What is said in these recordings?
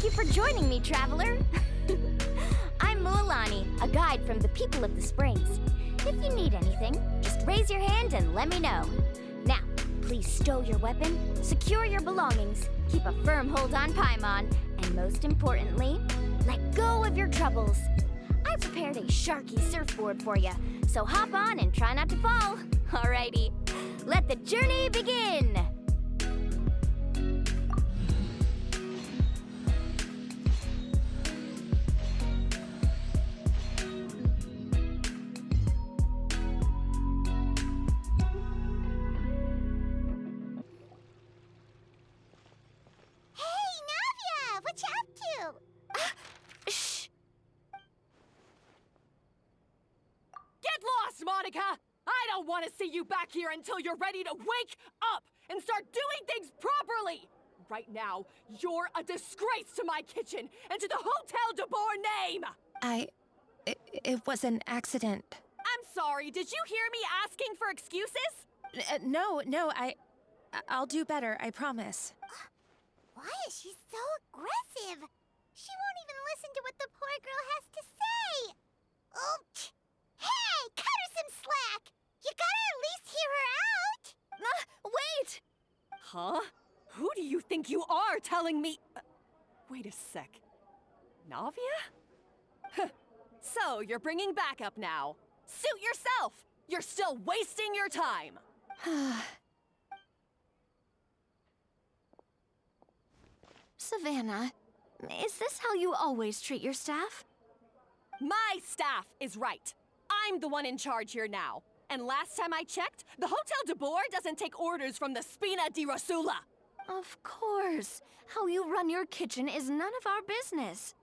you for joining me, traveler. I'm Mualani, a guide from the people of the Springs. If you need anything, just raise your hand and let me know. Now, please stow your weapon, secure your belongings, keep a firm hold on Paimon, and most importantly, let go of your troubles. I prepared a sharky surfboard for you, so hop on and try not to fall. Alrighty, let the journey begin! Monica! I don't want to see you back here until you're ready to wake up and start doing things properly! Right now, you're a disgrace to my kitchen and to the Hotel de Boer name! It was an accident. I'm sorry, did you hear me asking for excuses? No, I'll do better, I promise. Why is she so aggressive? She won't even listen to what the poor girl has to say! Oh, hey, cut her some slack! You gotta at least hear her out! Wait! Huh? Who do you think you are telling me? Wait a sec. Navia? So, you're bringing backup now. Suit yourself! You're still wasting your time! Savannah, is this how you always treat your staff? My staff is right. I'm the one in charge here now. And last time I checked, the Hotel de Boer doesn't take orders from the Spina di Rosula. Of course. How you run your kitchen is none of our business.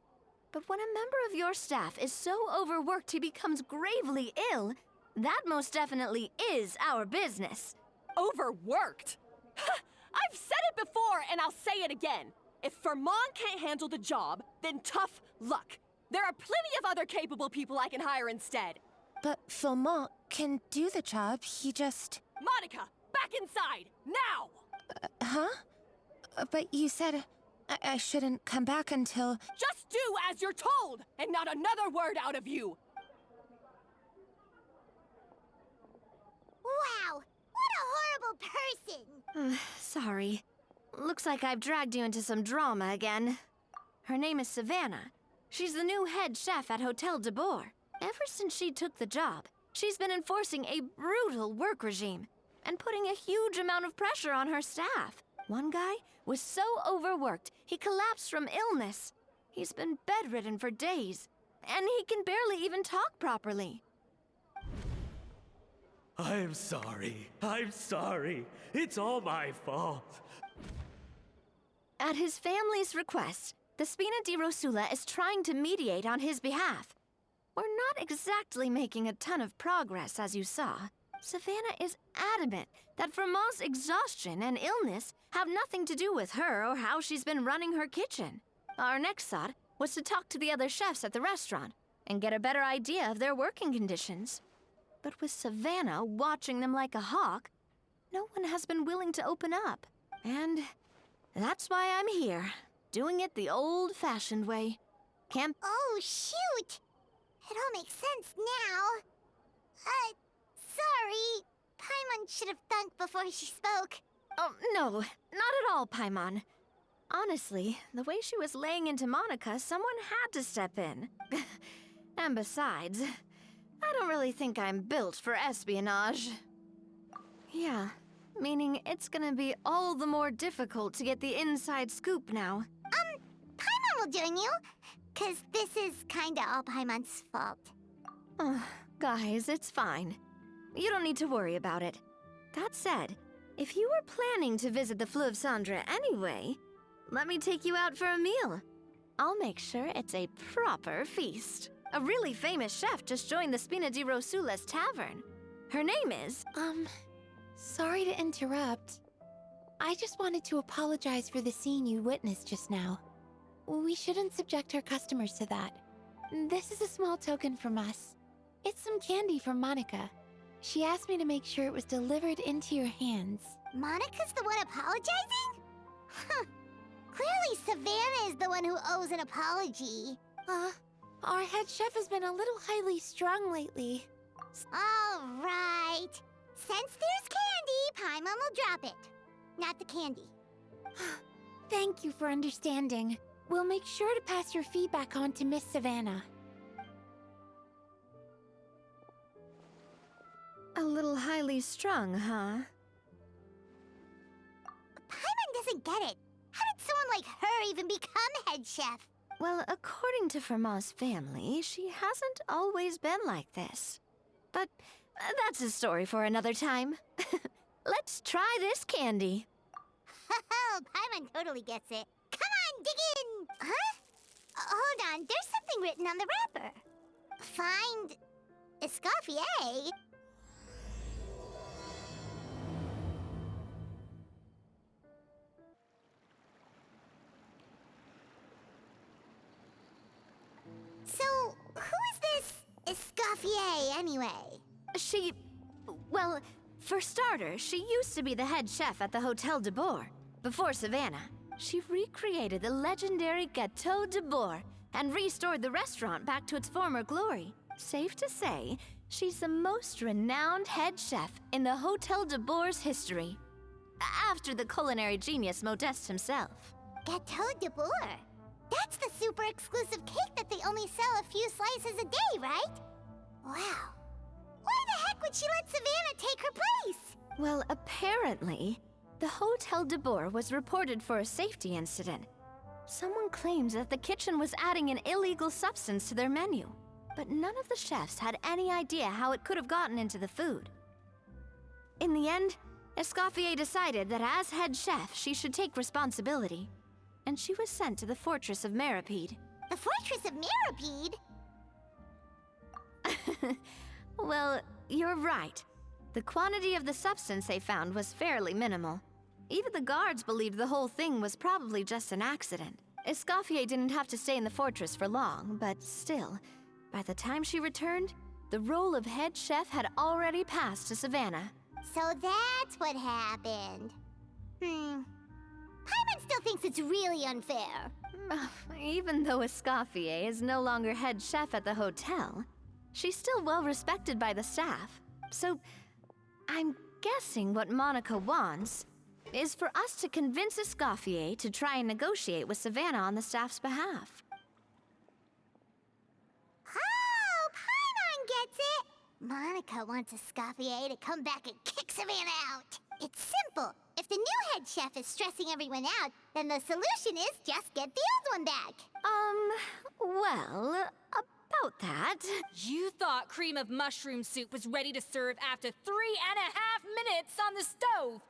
But when a member of your staff is so overworked he becomes gravely ill, that most definitely is our business. Overworked? I've said it before and I'll say it again. If Vermont can't handle the job, then tough luck. There are plenty of other capable people I can hire instead. But Philmont can do the job, he just... Monica, back inside, now! Huh? But you said I shouldn't come back until... Just do as you're told, and not another word out of you! Wow, what a horrible person! Sorry. Looks like I've dragged you into some drama again. Her name is Savannah. She's the new head chef at Hotel de Boer. Ever since she took the job, she's been enforcing a brutal work regime and putting a huge amount of pressure on her staff. One guy was so overworked, he collapsed from illness. He's been bedridden for days, and he can barely even talk properly. I'm sorry. It's all my fault. At his family's request, the Spina di Rosula is trying to mediate on his behalf. We're not exactly making a ton of progress, as you saw. Savannah is adamant that Vermont's exhaustion and illness have nothing to do with her or how she's been running her kitchen. Our next thought was to talk to the other chefs at the restaurant and get a better idea of their working conditions. But with Savannah watching them like a hawk, no one has been willing to open up. And that's why I'm here, doing it the old-fashioned way. Oh, shoot! It all makes sense now. Sorry. Paimon should have thunk before she spoke. Oh, no, not at all, Paimon. Honestly, the way she was laying into Monica, someone had to step in. And besides, I don't really think I'm built for espionage. Yeah, meaning it's gonna be all the more difficult to get the inside scoop now. Paimon will join you, 'cause this is kinda all Paimon's fault. Guys, it's fine. You don't need to worry about it. That said, if you were planning to visit the Fleuve Cendres anyway, let me take you out for a meal. I'll make sure it's a proper feast. A really famous chef just joined the Spina di Rosula's tavern. Her name is... Sorry to interrupt. I just wanted to apologize for the scene you witnessed just now. We shouldn't subject our customers to that. This is a small token from us. It's some candy from Monica. She asked me to make sure it was delivered into your hands. Monica's the one apologizing? Huh. Clearly, Savannah is the one who owes an apology. Our head chef has been a little highly strung lately. All right. Since there's candy, Paimon will drop it. Not the candy. Thank you for understanding. We'll make sure to pass your feedback on to Miss Savannah. A little highly strung, huh? Paimon doesn't get it. How did someone like her even become head chef? Well, according to Fermat's family, she hasn't always been like this. But that's a story for another time. Let's try this candy. Oh, Paimon totally gets it. Come on, dig in! Huh? Hold on, there's something written on the wrapper. Find Escoffier. So, who is this Escoffier, anyway? Well, for starters, she used to be the head chef at the Hotel de Boer. Before Savannah, she recreated the legendary Gâteau de Boer and restored the restaurant back to its former glory. Safe to say, she's the most renowned head chef in the Hotel de Boer's history. After the culinary genius Modeste himself. Gâteau de Boer? That's the super exclusive cake that they only sell a few slices a day, right? Wow. Why the heck would she let Savannah take her place? Well, apparently, the Hotel de Boer was reported for a safety incident. Someone claims that the kitchen was adding an illegal substance to their menu, but none of the chefs had any idea how it could have gotten into the food. In the end, Escoffier decided that as head chef, she should take responsibility, and she was sent to the fortress of Meripede. The fortress of Meripede? Well, you're right. The quantity of the substance they found was fairly minimal. Even the guards believed the whole thing was probably just an accident. Escoffier didn't have to stay in the fortress for long, but still, by the time she returned, the role of head chef had already passed to Savannah. So that's what happened. Paimon still thinks it's really unfair. Even though Escoffier is no longer head chef at the hotel, she's still well respected by the staff. So, I'm guessing what Monica wants is for us to convince Escoffier to try and negotiate with Savannah on the staff's behalf. Oh, Paimon gets it! Monica wants Escoffier to come back and kick Savannah out. It's simple. If the new head chef is stressing everyone out, then the solution is just get the old one back. Well, about that. You thought cream of mushroom soup was ready to serve after 3.5 minutes on the stove.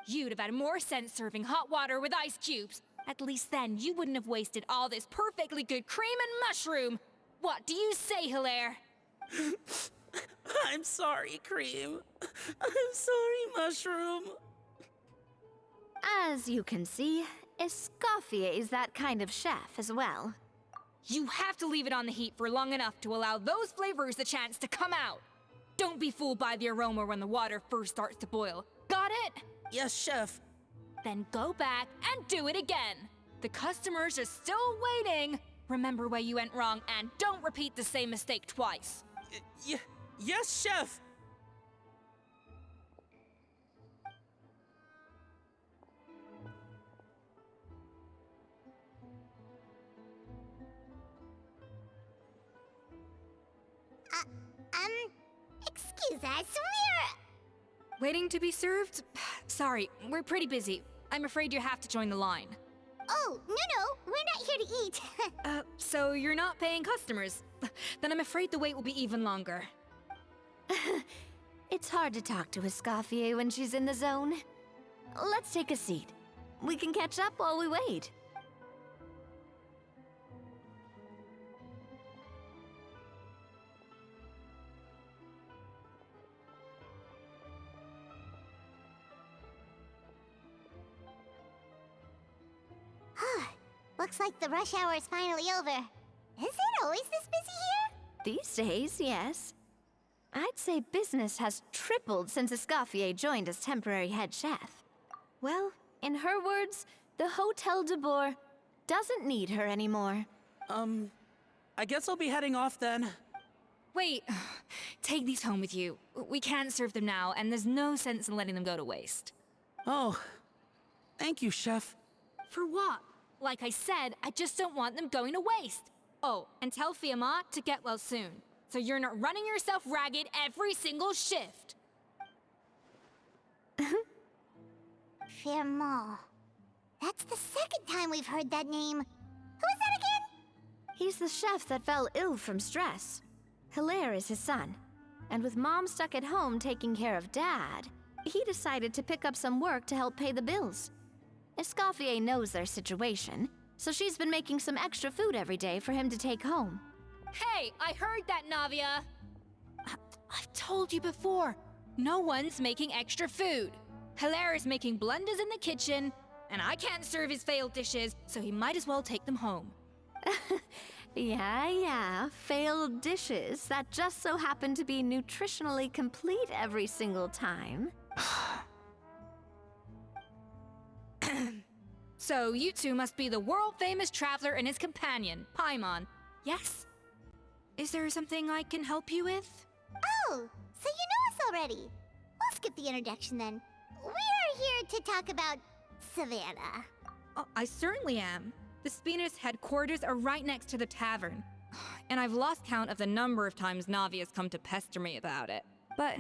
You'd have had more sense serving hot water with ice cubes. At least then you wouldn't have wasted all this perfectly good cream and mushroom. What do you say, Hilaire? I'm sorry, Cream. I'm sorry, Mushroom. As you can see, Escoffier is that kind of chef as well. You have to leave it on the heat for long enough to allow those flavors the chance to come out. Don't be fooled by the aroma when the water first starts to boil. Got it? Yes, Chef. Then go back and do it again. The customers are still waiting. Remember where you went wrong and don't repeat the same mistake twice. Yes, Chef. Excuse us, Waiting to be served? Sorry, we're pretty busy. I'm afraid you have to join the line. Oh, no, we're not here to eat. So you're not paying customers? Then I'm afraid the wait will be even longer. It's hard to talk to Escoffier when she's in the zone. Let's take a seat. We can catch up while we wait. Looks like the rush hour is finally over. Is it always this busy here? These days, yes. I'd say business has tripled since Escoffier joined as temporary head chef. Well, in her words, The Hotel de Boer doesn't need her anymore. I guess I'll be heading off then. Wait, take these home with you. We can't serve them now, and there's no sense in letting them go to waste. Oh, thank you, Chef. For what? Like I said, I just don't want them going to waste. Oh, and tell Fiamma to get well soon, so you're not running yourself ragged every single shift. Firmo. That's the second time we've heard that name. Who is that again? He's the chef that fell ill from stress. Hilaire is his son. And with Mom stuck at home taking care of Dad, he decided to pick up some work to help pay the bills. Escoffier knows their situation, so she's been making some extra food every day for him to take home. Hey, I heard that, Navia! I've told you before, no one's making extra food. Hilaire is making blunders in the kitchen, and I can't serve his failed dishes, so he might as well take them home. Yeah, failed dishes that just so happen to be nutritionally complete every single time. So you two must be the world-famous traveler and his companion, Paimon. Yes? Is there something I can help you with? Oh, so you know us already. We'll skip the introduction then. We are here to talk about Savannah. Oh, I certainly am. The Spina's headquarters are right next to the tavern. And I've lost count of the number of times Navia's come to pester me about it. But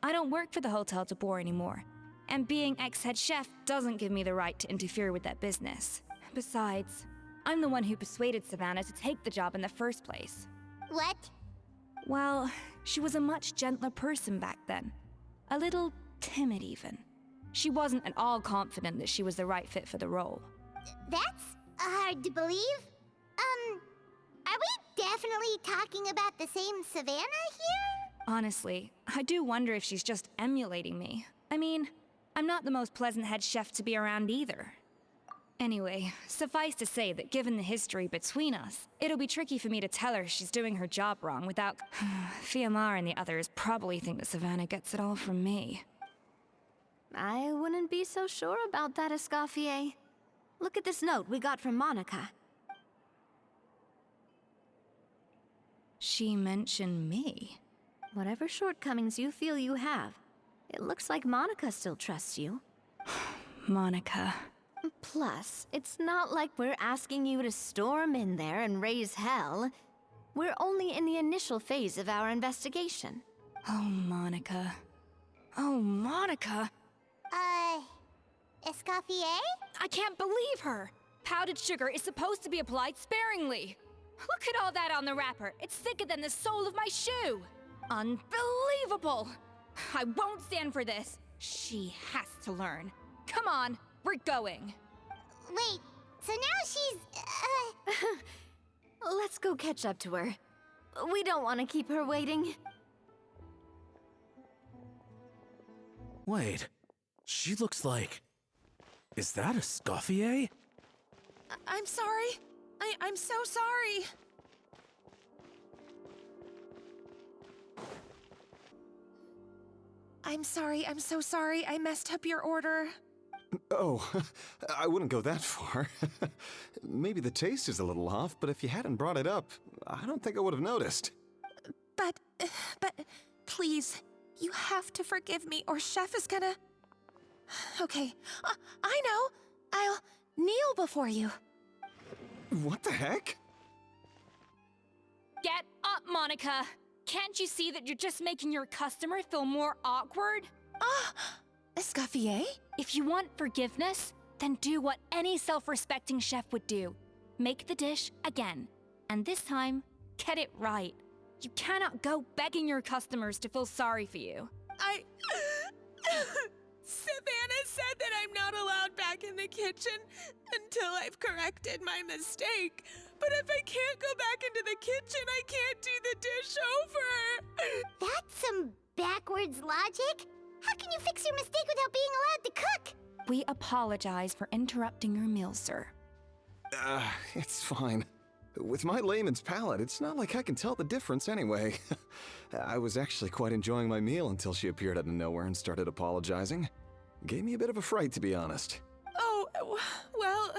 I don't work for the Hotel de Boer anymore. And being ex-head chef doesn't give me the right to interfere with that business. Besides, I'm the one who persuaded Savannah to take the job in the first place. What? Well, she was a much gentler person back then. A little timid even. She wasn't at all confident that she was the right fit for the role. That's hard to believe. Are we definitely talking about the same Savannah here? Honestly, I do wonder if she's just emulating me. I mean, I'm not the most pleasant head chef to be around either. Anyway, suffice to say that given the history between us, it'll be tricky for me to tell her she's doing her job wrong without... Fiamma and the others probably think that Savannah gets it all from me. I wouldn't be so sure about that, Escoffier. Look at this note we got from Monica. She mentioned me. Whatever shortcomings you feel you have, it looks like Monica still trusts you. Monica. Plus, it's not like we're asking you to storm in there and raise hell. We're only in the initial phase of our investigation. Oh, Monica. Oh, Monica! Escoffier? I can't believe her! Powdered sugar is supposed to be applied sparingly. Look at all that on the wrapper. It's thicker than the sole of my shoe. Unbelievable! I won't stand for this. She has to learn. Come on, we're going. Wait, so now she's, Let's go catch up to her. We don't want to keep her waiting. Wait, she looks like... Is that Escoffier? I'm sorry. I'm so sorry. I'm so sorry. I messed up your order. Oh, I wouldn't go that far. Maybe the taste is a little off, but if you hadn't brought it up, I don't think I would have noticed. But, please, you have to forgive me or Chef is gonna... Okay, I know. I'll kneel before you. What the heck? Get up, Monica! Can't you see that you're just making your customer feel more awkward? Escoffier? If you want forgiveness, then do what any self-respecting chef would do. Make the dish again. And this time, get it right. You cannot go begging your customers to feel sorry for you. Savannah said that I'm not allowed back in the kitchen until I've corrected my mistake. But if I can't go back into the kitchen, I can't do the dish over. That's some backwards logic. How can you fix your mistake without being allowed to cook? We apologize for interrupting your meal, sir. It's fine. With my layman's palate, it's not like I can tell the difference anyway. I was actually quite enjoying my meal until she appeared out of nowhere and started apologizing. Gave me a bit of a fright, to be honest. Oh, Well,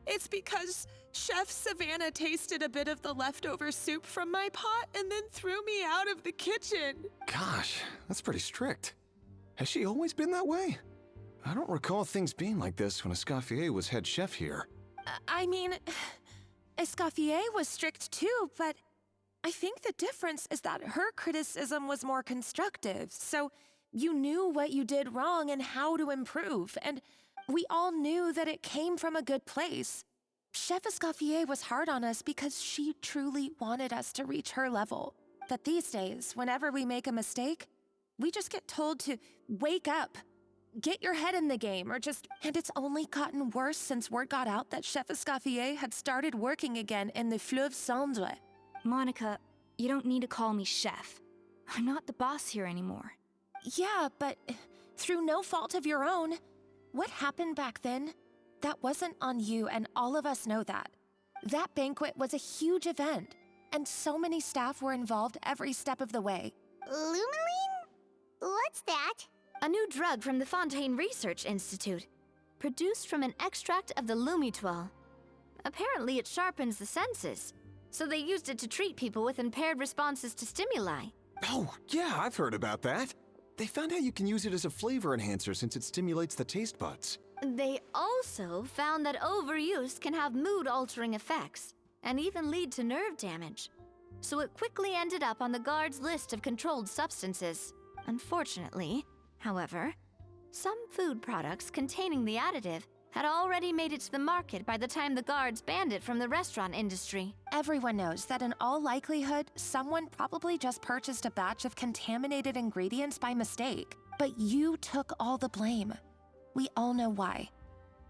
it's because Chef Savannah tasted a bit of the leftover soup from my pot and then threw me out of the kitchen. Gosh, that's pretty strict. Has she always been that way? I don't recall things being like this when Escoffier was head chef here. I mean, Escoffier was strict too, but I think the difference is that her criticism was more constructive, so you knew what you did wrong and how to improve, and we all knew that it came from a good place. Chef Escoffier was hard on us because she truly wanted us to reach her level. But these days, whenever we make a mistake, we just get told to wake up, get your head in the game, or just... And it's only gotten worse since word got out that Chef Escoffier had started working again in the Fleuve Cendre. Monica, you don't need to call me chef. I'm not the boss here anymore. Yeah, but through no fault of your own, what happened back then? That wasn't on you, and all of us know that. That banquet was a huge event, and so many staff were involved every step of the way. Lumaline? What's that? A new drug from the Fontaine Research Institute, produced from an extract of the Lumitoile. Apparently it sharpens the senses, so they used it to treat people with impaired responses to stimuli. Oh, yeah, I've heard about that. They found out you can use it as a flavor enhancer since it stimulates the taste buds. They also found that overuse can have mood-altering effects, and even lead to nerve damage. So it quickly ended up on the guards' list of controlled substances. Unfortunately, however, some food products containing the additive had already made it to the market by the time the guards banned it from the restaurant industry. Everyone knows that in all likelihood, someone probably just purchased a batch of contaminated ingredients by mistake. But you took all the blame. We all know why.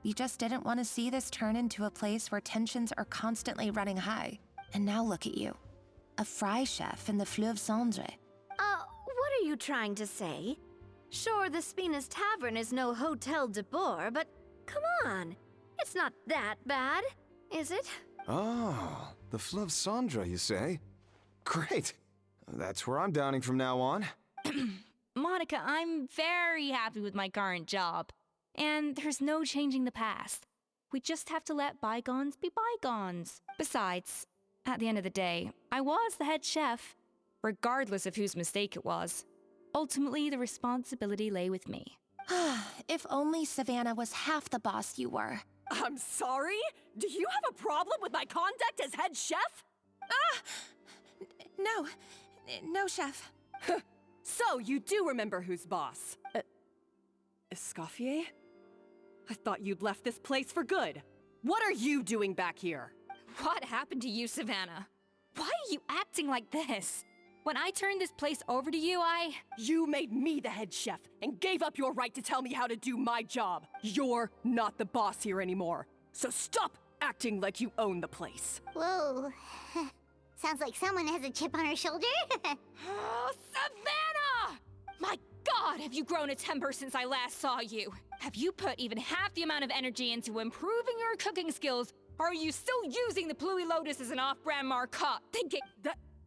You just didn't want to see this turn into a place where tensions are constantly running high. And now look at you. A fry chef in the Fleuve Cendre. What are you trying to say? Sure, the Spina's Tavern is no Hotel de Boer, but come on. It's not that bad, is it? Oh, the Fleuve Cendre, you say? Great. That's where I'm downing from now on. Monica, I'm very happy with my current job. And there's no changing the past. We just have to let bygones be bygones. Besides, at the end of the day, I was the head chef, regardless of whose mistake it was. Ultimately, the responsibility lay with me. If only Savannah was half the boss you were. I'm sorry? Do you have a problem with my conduct as head chef? No, chef. So you do remember who's boss? Escoffier? I thought you'd left this place for good. What are you doing back here? What happened to you, Savannah? Why are you acting like this? When I turned this place over to you, You made me the head chef and gave up your right to tell me how to do my job. You're not the boss here anymore. So stop acting like you own the place. Whoa. Sounds like someone has a chip on her shoulder. Oh, Savannah! My God, have you grown a temper since I last saw you? Have you put even half the amount of energy into improving your cooking skills, or are you still using the Pluie Lotus as an off-brand marcotte, thinking...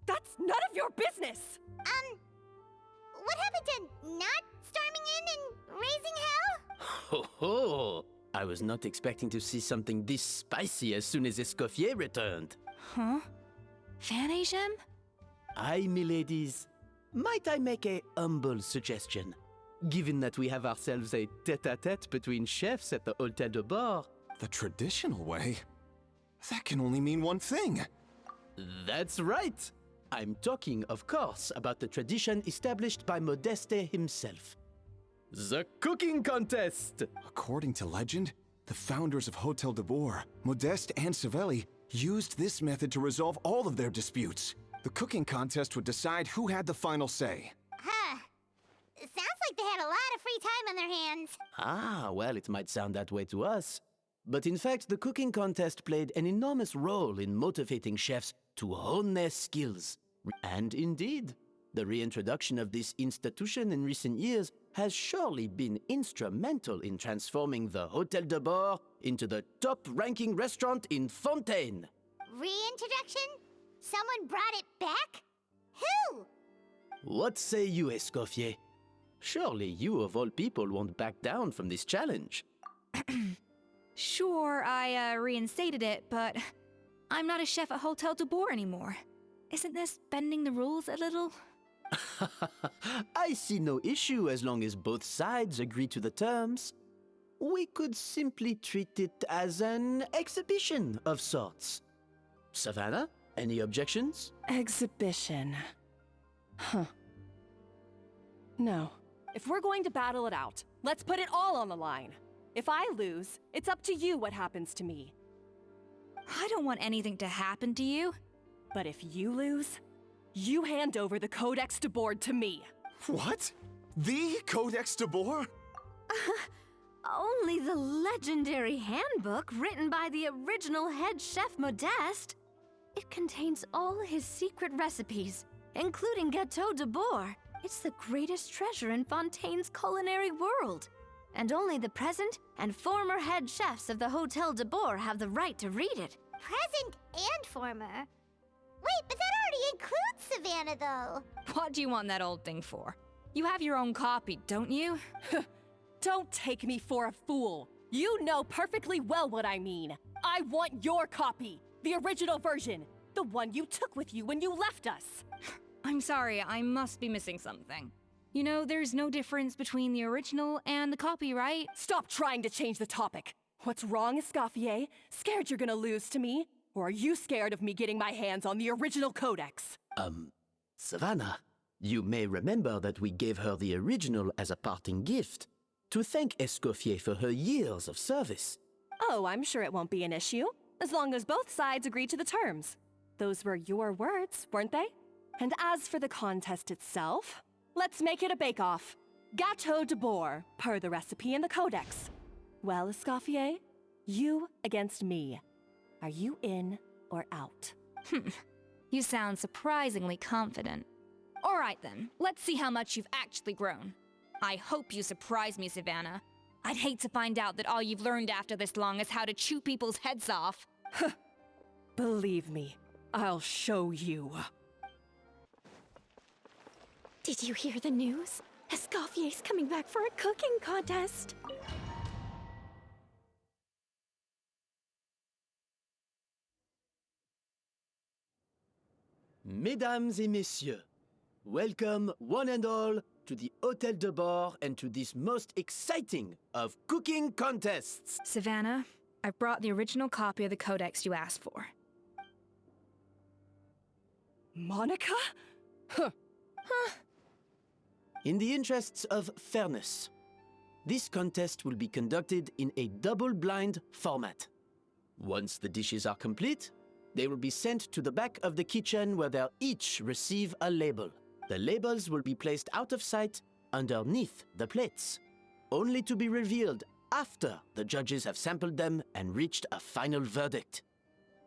That's none of your business! What happened to not storming in and raising hell? Ho ho! I was not expecting to see something this spicy as soon as Escoffier returned. Huh? Vanishing? Aye, miladies. Might I make a humble suggestion? Given that we have ourselves a tête-à-tête between chefs at the Hôtel de Boer. The traditional way? That can only mean one thing. That's right! I'm talking, of course, about the tradition established by Modeste himself. The cooking contest! According to legend, the founders of Hotel de Boer, Modeste and Savelli, used this method to resolve all of their disputes. The cooking contest would decide who had the final say. Huh. Sounds like they had a lot of free time on their hands. Ah, well, it might sound that way to us. But in fact, the cooking contest played an enormous role in motivating chefs to hone their skills. And indeed, the reintroduction of this institution in recent years has surely been instrumental in transforming the Hôtel de Boer into the top-ranking restaurant in Fontaine. Reintroduction? Someone brought it back? Who? What say you, Escoffier? Surely you of all people won't back down from this challenge. Sure, I reinstated it, but I'm not a chef at Hotel de Boer anymore. Isn't this bending the rules a little? I see no issue as long as both sides agree to the terms. We could simply treat it as an exhibition of sorts. Savannah, any objections? Exhibition. Huh. No. If we're going to battle it out, let's put it all on the line. If I lose, it's up to you what happens to me. I don't want anything to happen to you. But if you lose, you hand over the Codex de Boer to me. What? The Codex de Boer? Only the legendary handbook written by the original head chef Modeste. It contains all his secret recipes, including Gâteau de Boer. It's the greatest treasure in Fontaine's culinary world. And only the present and former head chefs of the Hotel de Boer have the right to read it. Present and former. Wait, but that already includes Savannah, though. What do you want that old thing for? You have your own copy, don't you? Don't take me for a fool. You know perfectly well what I mean. I want your copy. The original version. The one you took with you when you left us. I'm sorry, I must be missing something. You know, there's no difference between the original and the copy, right? Stop trying to change the topic. What's wrong, Escoffier? Scared you're gonna lose to me? Or are you scared of me getting my hands on the original codex? Savannah, you may remember that we gave her the original as a parting gift to thank Escoffier for her years of service. Oh, I'm sure it won't be an issue, as long as both sides agree to the terms. Those were your words, weren't they? And as for the contest itself, let's make it a bake-off. Gâteau de Boer, per the recipe in the codex. Well, Escoffier, you against me. Are you in or out? You sound surprisingly confident. All right then, let's see how much you've actually grown. I hope you surprise me, Savannah. I'd hate to find out that all you've learned after this long is how to chew people's heads off. Believe me, I'll show you. Did you hear the news? Escoffier's coming back for a cooking contest. Mesdames et messieurs, welcome one and all to the Hotel de Boer and to this most exciting of cooking contests. Savannah, I brought the original copy of the codex you asked for. Monica? Huh. In the interests of fairness, this contest will be conducted in a double-blind format. Once the dishes are complete, they will be sent to the back of the kitchen where they'll each receive a label. The labels will be placed out of sight underneath the plates, only to be revealed after the judges have sampled them and reached a final verdict.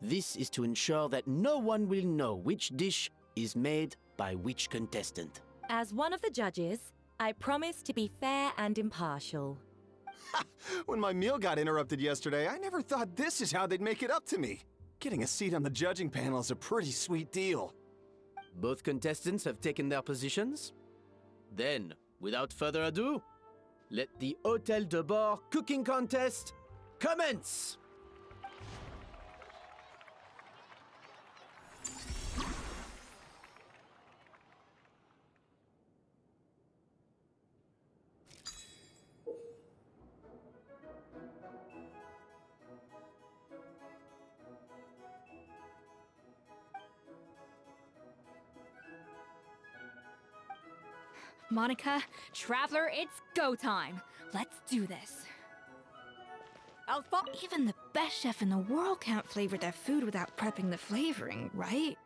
This is to ensure that no one will know which dish is made by which contestant. As one of the judges, I promise to be fair and impartial. When my meal got interrupted yesterday, I never thought this is how they'd make it up to me. Getting a seat on the judging panel is a pretty sweet deal. Both contestants have taken their positions. Then, without further ado, let the Hotel de Boer cooking contest commence! Monica, Traveler, it's go time. Let's do this. Even the best chef in the world can't flavor their food without prepping the flavoring, right?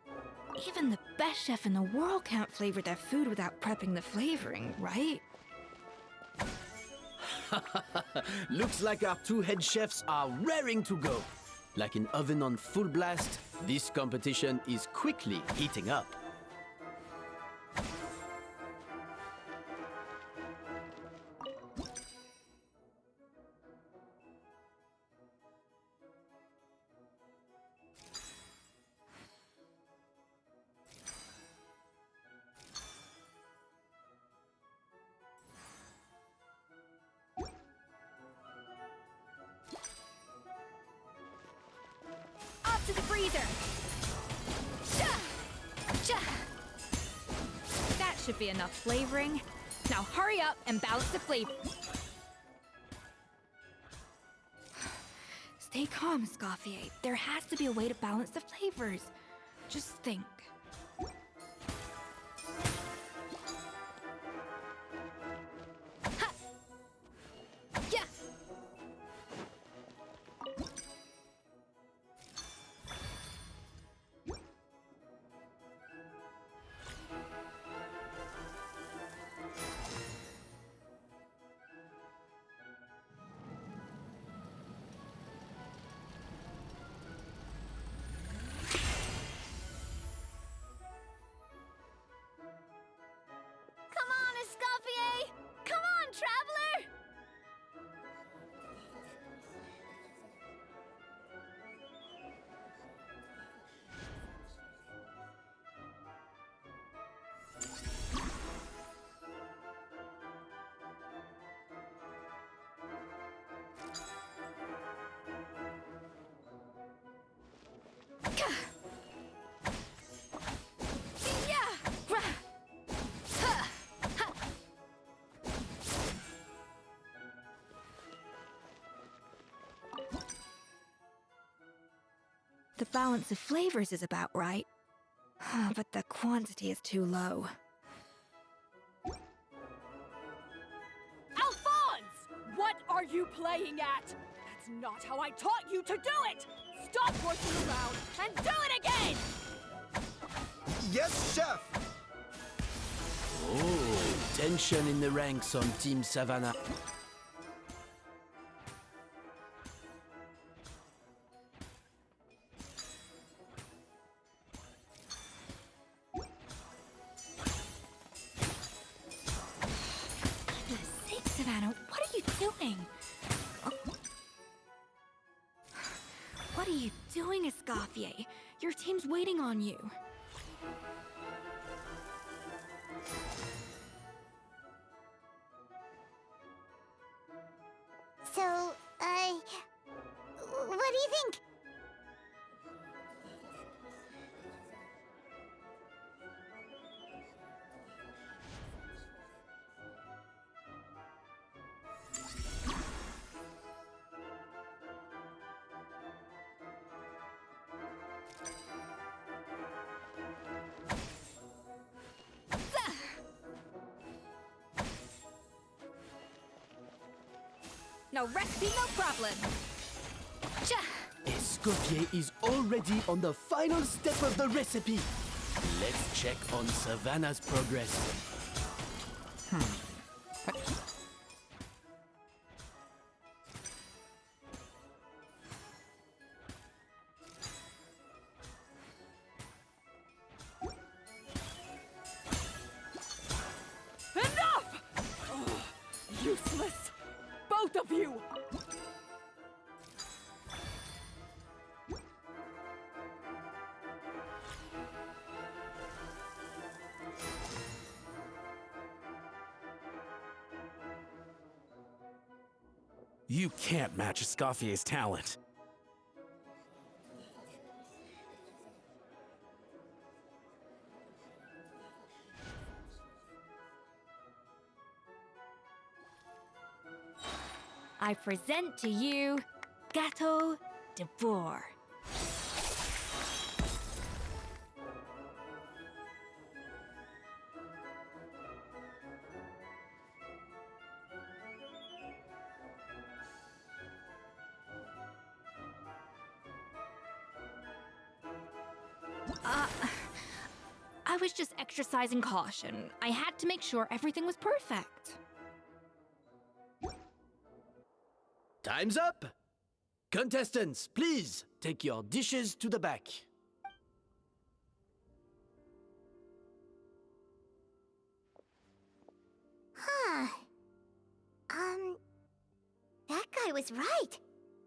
Even the best chef in the world can't flavor their food without prepping the flavoring, right? Looks like our two head chefs are raring to go. Like an oven on full blast, this competition is quickly heating up. That should be enough flavoring. Now hurry up and balance the flavor. Stay calm, Escoffier. There has to be a way to balance the flavors. Just think. Ha! Yeah! Come on, Escoffier! Come on, traveler! The balance of flavors is about right, but the quantity is too low. Alphonse! What are you playing at? That's not how I taught you to do it! Stop horsing around and do it again! Yes, chef! Oh, tension in the ranks on Team Savannah. Savannah, what are you doing? What are you doing, Escoffier? Your team's waiting on you. So, what do you think? No recipe, no problem. Escoffier is already on the final step of the recipe. Let's check on Savannah's progress. Enough! Ugh, useless! Both of you! You can't match Escoffier's talent. I present to you Gâteau de Bourg. I was just exercising caution. I had to make sure everything was perfect. Time's up! Contestants, please take your dishes to the back. Huh. That guy was right.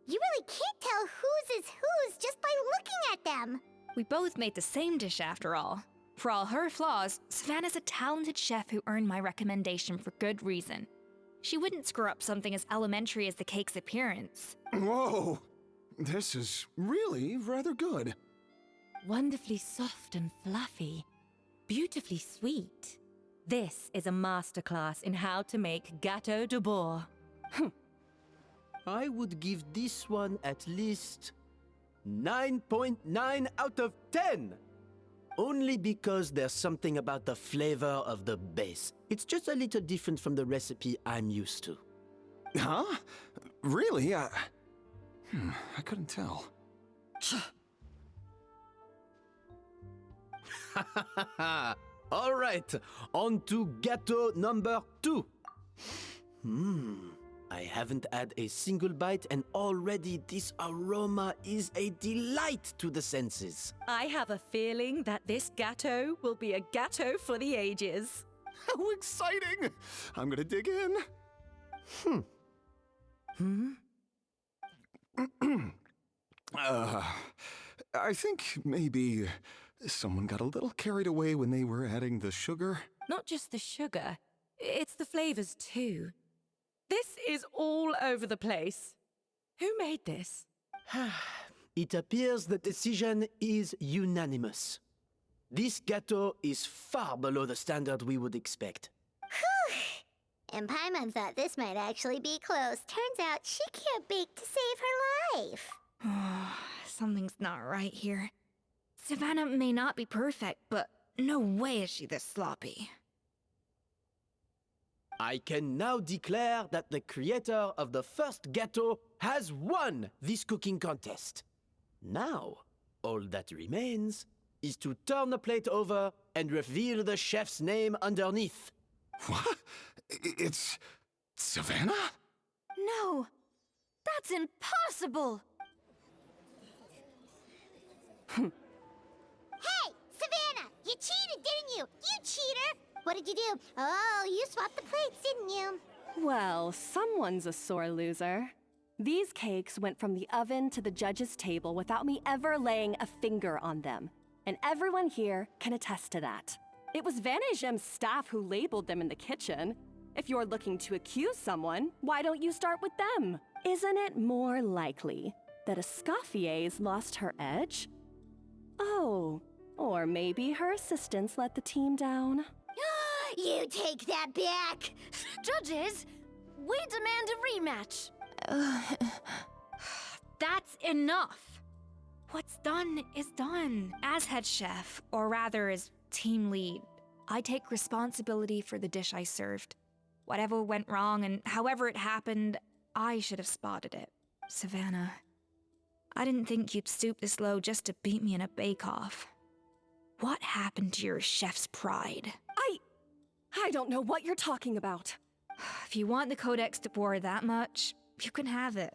You really can't tell whose is whose just by looking at them. We both made the same dish after all. For all her flaws, Savannah's a talented chef who earned my recommendation for good reason. She wouldn't screw up something as elementary as the cake's appearance. Whoa! This is really rather good. Wonderfully soft and fluffy. beautifully sweet. This is a masterclass in how to make gâteau de bois. I would give this one at least 9.9 out of 10. Only because there's something about the flavor of the base. It's just a little different from the recipe I'm used to. Huh? Really? I couldn't tell. All right, on to gâteau number 2. I haven't had a single bite and already this aroma is a delight to the senses. I have a feeling that this gâteau will be a gâteau for the ages. How exciting! I'm gonna dig in. I think maybe someone got a little carried away when they were adding the sugar. Not just the sugar, it's the flavors too. This is all over the place. Who made this? It appears the decision is unanimous. This gâteau is far below the standard we would expect. Whew! And Paimon thought this might actually be close. Turns out she can't bake to save her life. Something's not right here. Savannah may not be perfect, but no way is she this sloppy. I can now declare that the creator of the first gâteau has won this cooking contest. Now, all that remains is to turn the plate over and reveal the chef's name underneath. What? It's Savannah? No! That's impossible! Hey, Savannah! You cheated, didn't you? You cheater! What did you do? Oh, you swapped the plates, didn't you? Well, someone's a sore loser. These cakes went from the oven to the judge's table without me ever laying a finger on them. And everyone here can attest to that. It was Vanishing's staff who labeled them in the kitchen. If you're looking to accuse someone, why don't you start with them? Isn't it more likely that Escoffier's lost her edge? Oh, or maybe her assistants let the team down. You take that back! Judges, we demand a rematch. That's enough! What's done is done. As head chef, or rather as team lead, I take responsibility for the dish I served. Whatever went wrong and however it happened, I should have spotted it. Savannah, I didn't think you'd stoop this low just to beat me in a bake-off. What happened to your chef's pride? I don't know what you're talking about. If you want the Codex de Boer that much, you can have it.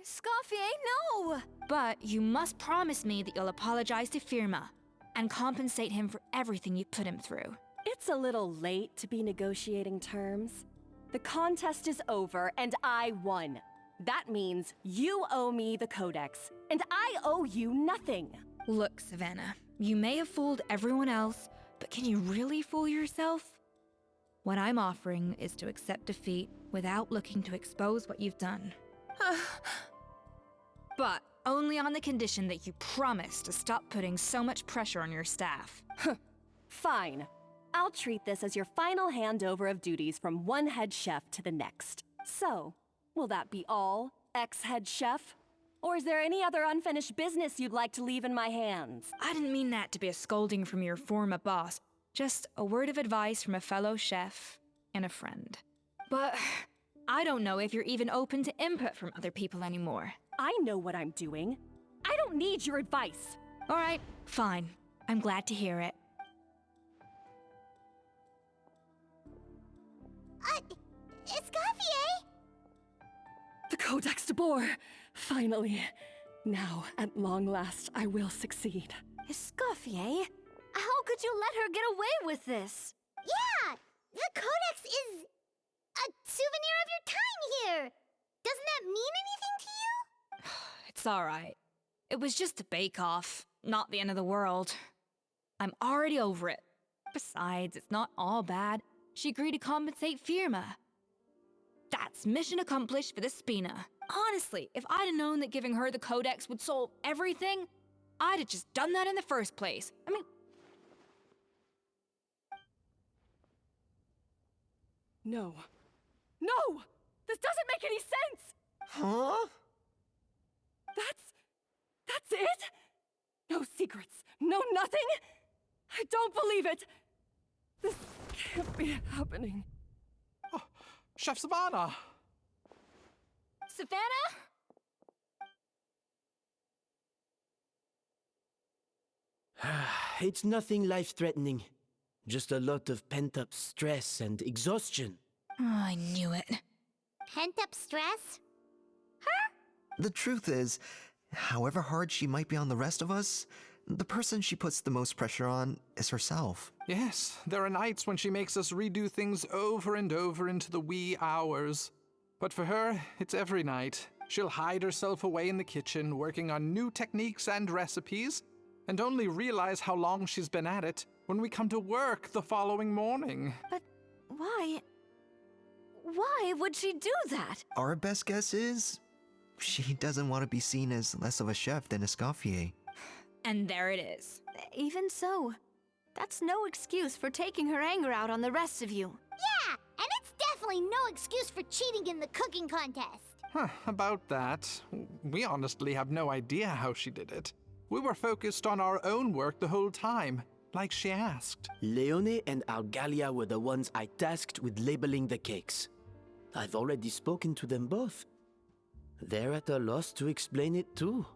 Escoffier, no! But you must promise me that you'll apologize to Firma and compensate him for everything you put him through. It's a little late to be negotiating terms. The contest is over and I won. That means you owe me the Codex, and I owe you nothing. Look, Savannah, you may have fooled everyone else, but can you really fool yourself? What I'm offering is to accept defeat without looking to expose what you've done. But only on the condition that you promise to stop putting so much pressure on your staff. Fine. I'll treat this as your final handover of duties from one head chef to the next. So, will that be all, ex-head chef? Or is there any other unfinished business you'd like to leave in my hands? I didn't mean that to be a scolding from your former boss. Just a word of advice from a fellow chef and a friend. But I don't know if you're even open to input from other people anymore. I know what I'm doing. I don't need your advice. All right, fine. I'm glad to hear it. Escoffier? The Codex de Boer! Finally. Now, at long last, I will succeed. Escoffier? How could you let her get away with this? Yeah! The Codex is a souvenir of your time here! Doesn't that mean anything to you? It's all right. It was just a bake-off, not the end of the world. I'm already over it. Besides, it's not all bad. She agreed to compensate Firma. That's mission accomplished for the Spina. Honestly, if I'd have known that giving her the Codex would solve everything, I'd have just done that in the first place. I mean, No. No! This doesn't make any sense! Huh? That's it? No secrets, no nothing? I don't believe it! This can't be happening. Oh, Chef Savannah! Savannah? It's nothing life-threatening. Just a lot of pent-up stress and exhaustion. Oh, I knew it. Pent-up stress? The truth is, however hard she might be on the rest of us, the person she puts the most pressure on is herself. Yes, there are nights when she makes us redo things over and over into the wee hours. But for her, it's every night. She'll hide herself away in the kitchen, working on new techniques and recipes, and only realize how long she's been at it when we come to work the following morning. But why? Why would she do that? Our best guess is she doesn't want to be seen as less of a chef than Escoffier. And there it is. Even so, that's no excuse for taking her anger out on the rest of you. Yeah, and it's definitely no excuse for cheating in the cooking contest. Huh, about that, we honestly have no idea how she did it. We were focused on our own work the whole time, like she asked. Leone and Algalia were the ones I tasked with labeling the cakes. I've already spoken to them both. They're at a loss to explain it too.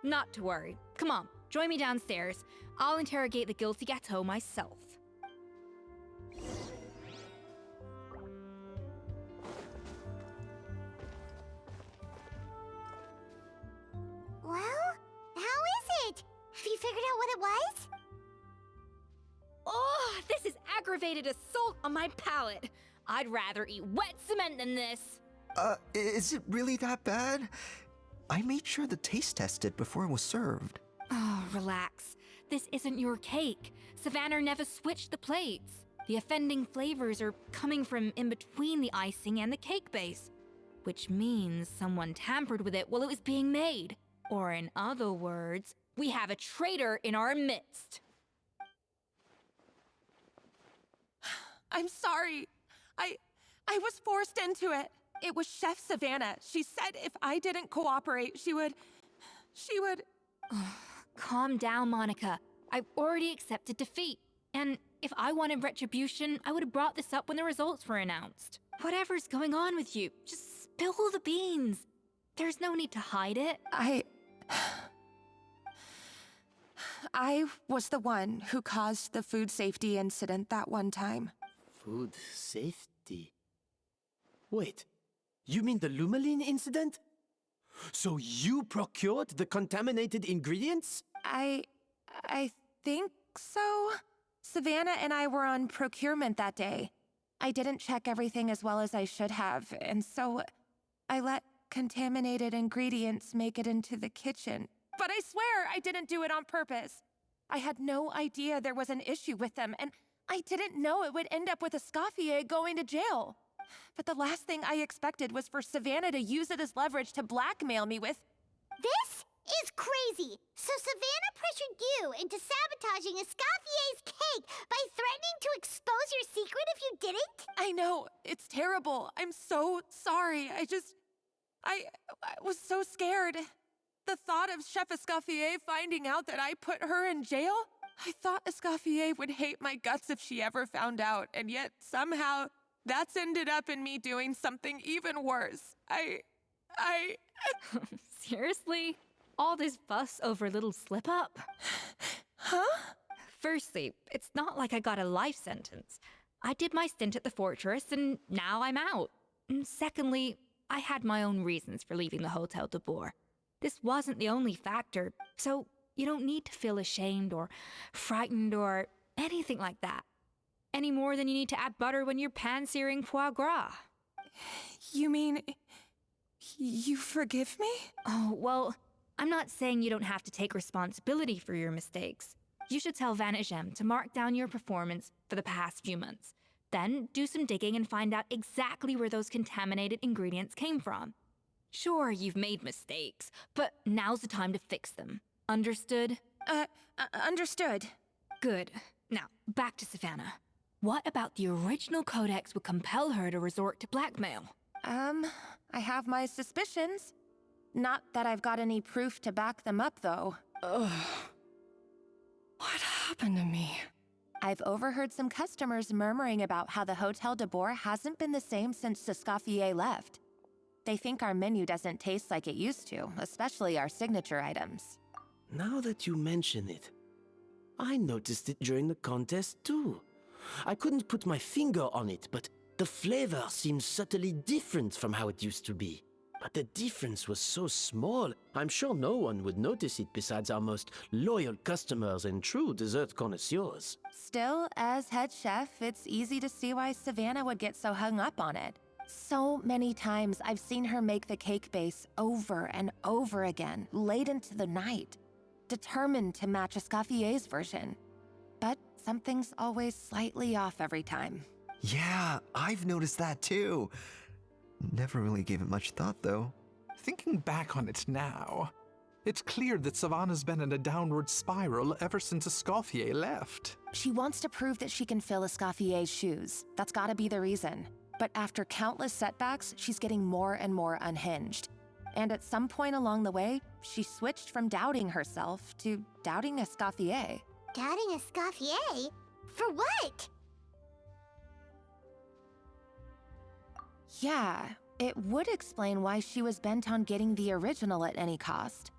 Not to worry. Come on, join me downstairs. I'll interrogate the guilty gâteau myself. Well, how is it? Have you figured out what it was? Oh, this is aggravated assault on my palate. I'd rather eat wet cement than this. Is it really that bad? I made sure the taste tested before it was served. Oh, relax. This isn't your cake. Savannah never switched the plates. The offending flavors are coming from in between the icing and the cake base, which means someone tampered with it while it was being made. Or in other words, we have a traitor in our midst. I'm sorry. I was forced into it. It was Chef Savannah. She said if I didn't cooperate, she would... Calm down, Monica. I've already accepted defeat. And if I wanted retribution, I would have brought this up when the results were announced. Whatever's going on with you, just spill the beans. There's no need to hide it. I was the one who caused the food safety incident that one time. Food safety? Wait, you mean the Lumaline incident? So you procured the contaminated ingredients? I think so. Savannah and I were on procurement that day. I didn't check everything as well as I should have, and so I let contaminated ingredients make it into the kitchen. But I swear I didn't do it on purpose. I had no idea there was an issue with them, and I didn't know it would end up with Escoffier going to jail. But the last thing I expected was for Savannah to use it as leverage to blackmail me with... This is crazy! So Savannah pressured you into sabotaging Escoffier's cake by threatening to expose your secret if you didn't? I know, it's terrible. I'm so sorry. I was so scared. The thought of Chef Escoffier finding out that I put her in jail? I thought Escoffier would hate my guts if she ever found out, and yet somehow that's ended up in me doing something even worse. Seriously? All this fuss over a little slip-up? Huh? Firstly, it's not like I got a life sentence. I did my stint at the fortress, and now I'm out. And secondly, I had my own reasons for leaving the Hotel de Boer. This wasn't the only factor, so you don't need to feel ashamed or frightened or anything like that. Any more than you need to add butter when you're pan-searing foie gras. You mean... you forgive me? Oh, well, I'm not saying you don't have to take responsibility for your mistakes. You should tell Vanishing to mark down your performance for the past few months. Then do some digging and find out exactly where those contaminated ingredients came from. Sure, you've made mistakes, but now's the time to fix them. Understood? Understood. Good. Now, back to Savannah. What about the original codex would compel her to resort to blackmail? I have my suspicions. Not that I've got any proof to back them up, though. Ugh. What happened to me? I've overheard some customers murmuring about how the Hotel de Boer hasn't been the same since Escoffier left. They think our menu doesn't taste like it used to, especially our signature items. Now that you mention it, I noticed it during the contest too. I couldn't put my finger on it, but the flavor seems subtly different from how it used to be. But the difference was so small, I'm sure no one would notice it besides our most loyal customers and true dessert connoisseurs. Still, as head chef, it's easy to see why Savannah would get so hung up on it. So many times I've seen her make the cake base over and over again, late into the night, determined to match Escoffier's version. But something's always slightly off every time. Yeah, I've noticed that too. Never really gave it much thought, though. Thinking back on it now, it's clear that Savannah's been in a downward spiral ever since Escoffier left. She wants to prove that she can fill Escoffier's shoes. That's gotta be the reason. But after countless setbacks, she's getting more and more unhinged. And at some point along the way, she switched from doubting herself to doubting Escoffier. Doubting Escoffier? For what? Yeah, it would explain why she was bent on getting the original at any cost.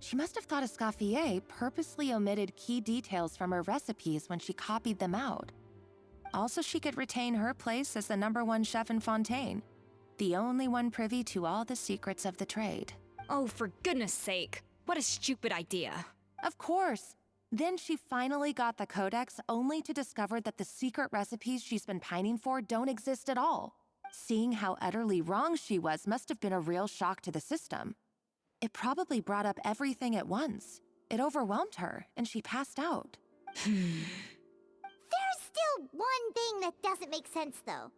She must have thought Escoffier purposely omitted key details from her recipes when she copied them out. Also, she could retain her place as the #1 chef in Fontaine, the only one privy to all the secrets of the trade. Oh, for goodness sake. What a stupid idea. Of course. Then she finally got the codex only to discover that the secret recipes she's been pining for don't exist at all. Seeing how utterly wrong she was must have been a real shock to the system. It probably brought up everything at once. It overwhelmed her, and she passed out. There's still one thing that doesn't make sense, though.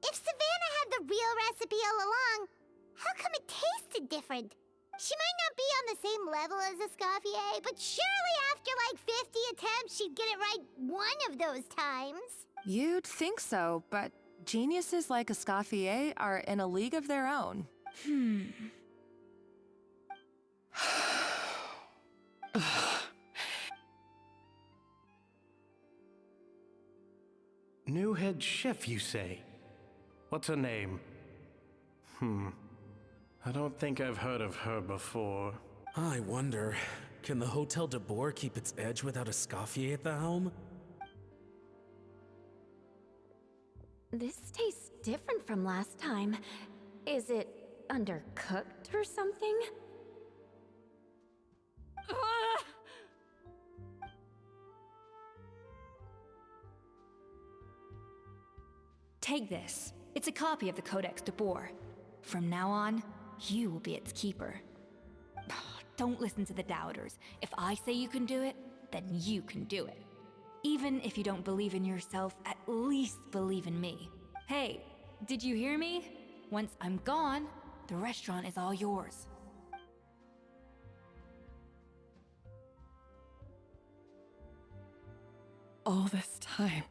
If Savannah had the real recipe all along, how come it tasted different? She might not be on the same level as Escoffier, but surely after like 50 attempts, she'd get it right one of those times. You'd think so, but geniuses like Escoffier are in a league of their own. New head chef, you say? What's her name? I don't think I've heard of her before. I wonder, can the Hotel de Boer keep its edge without Escoffier at the helm? This tastes different from last time. Is it undercooked or something? Take this. It's a copy of the Codex de Boer. From now on, you will be its keeper. Don't listen to the doubters. If I say you can do it, then you can do it. Even if you don't believe in yourself, at least believe in me. Hey, did you hear me? Once I'm gone, the restaurant is all yours. All this time,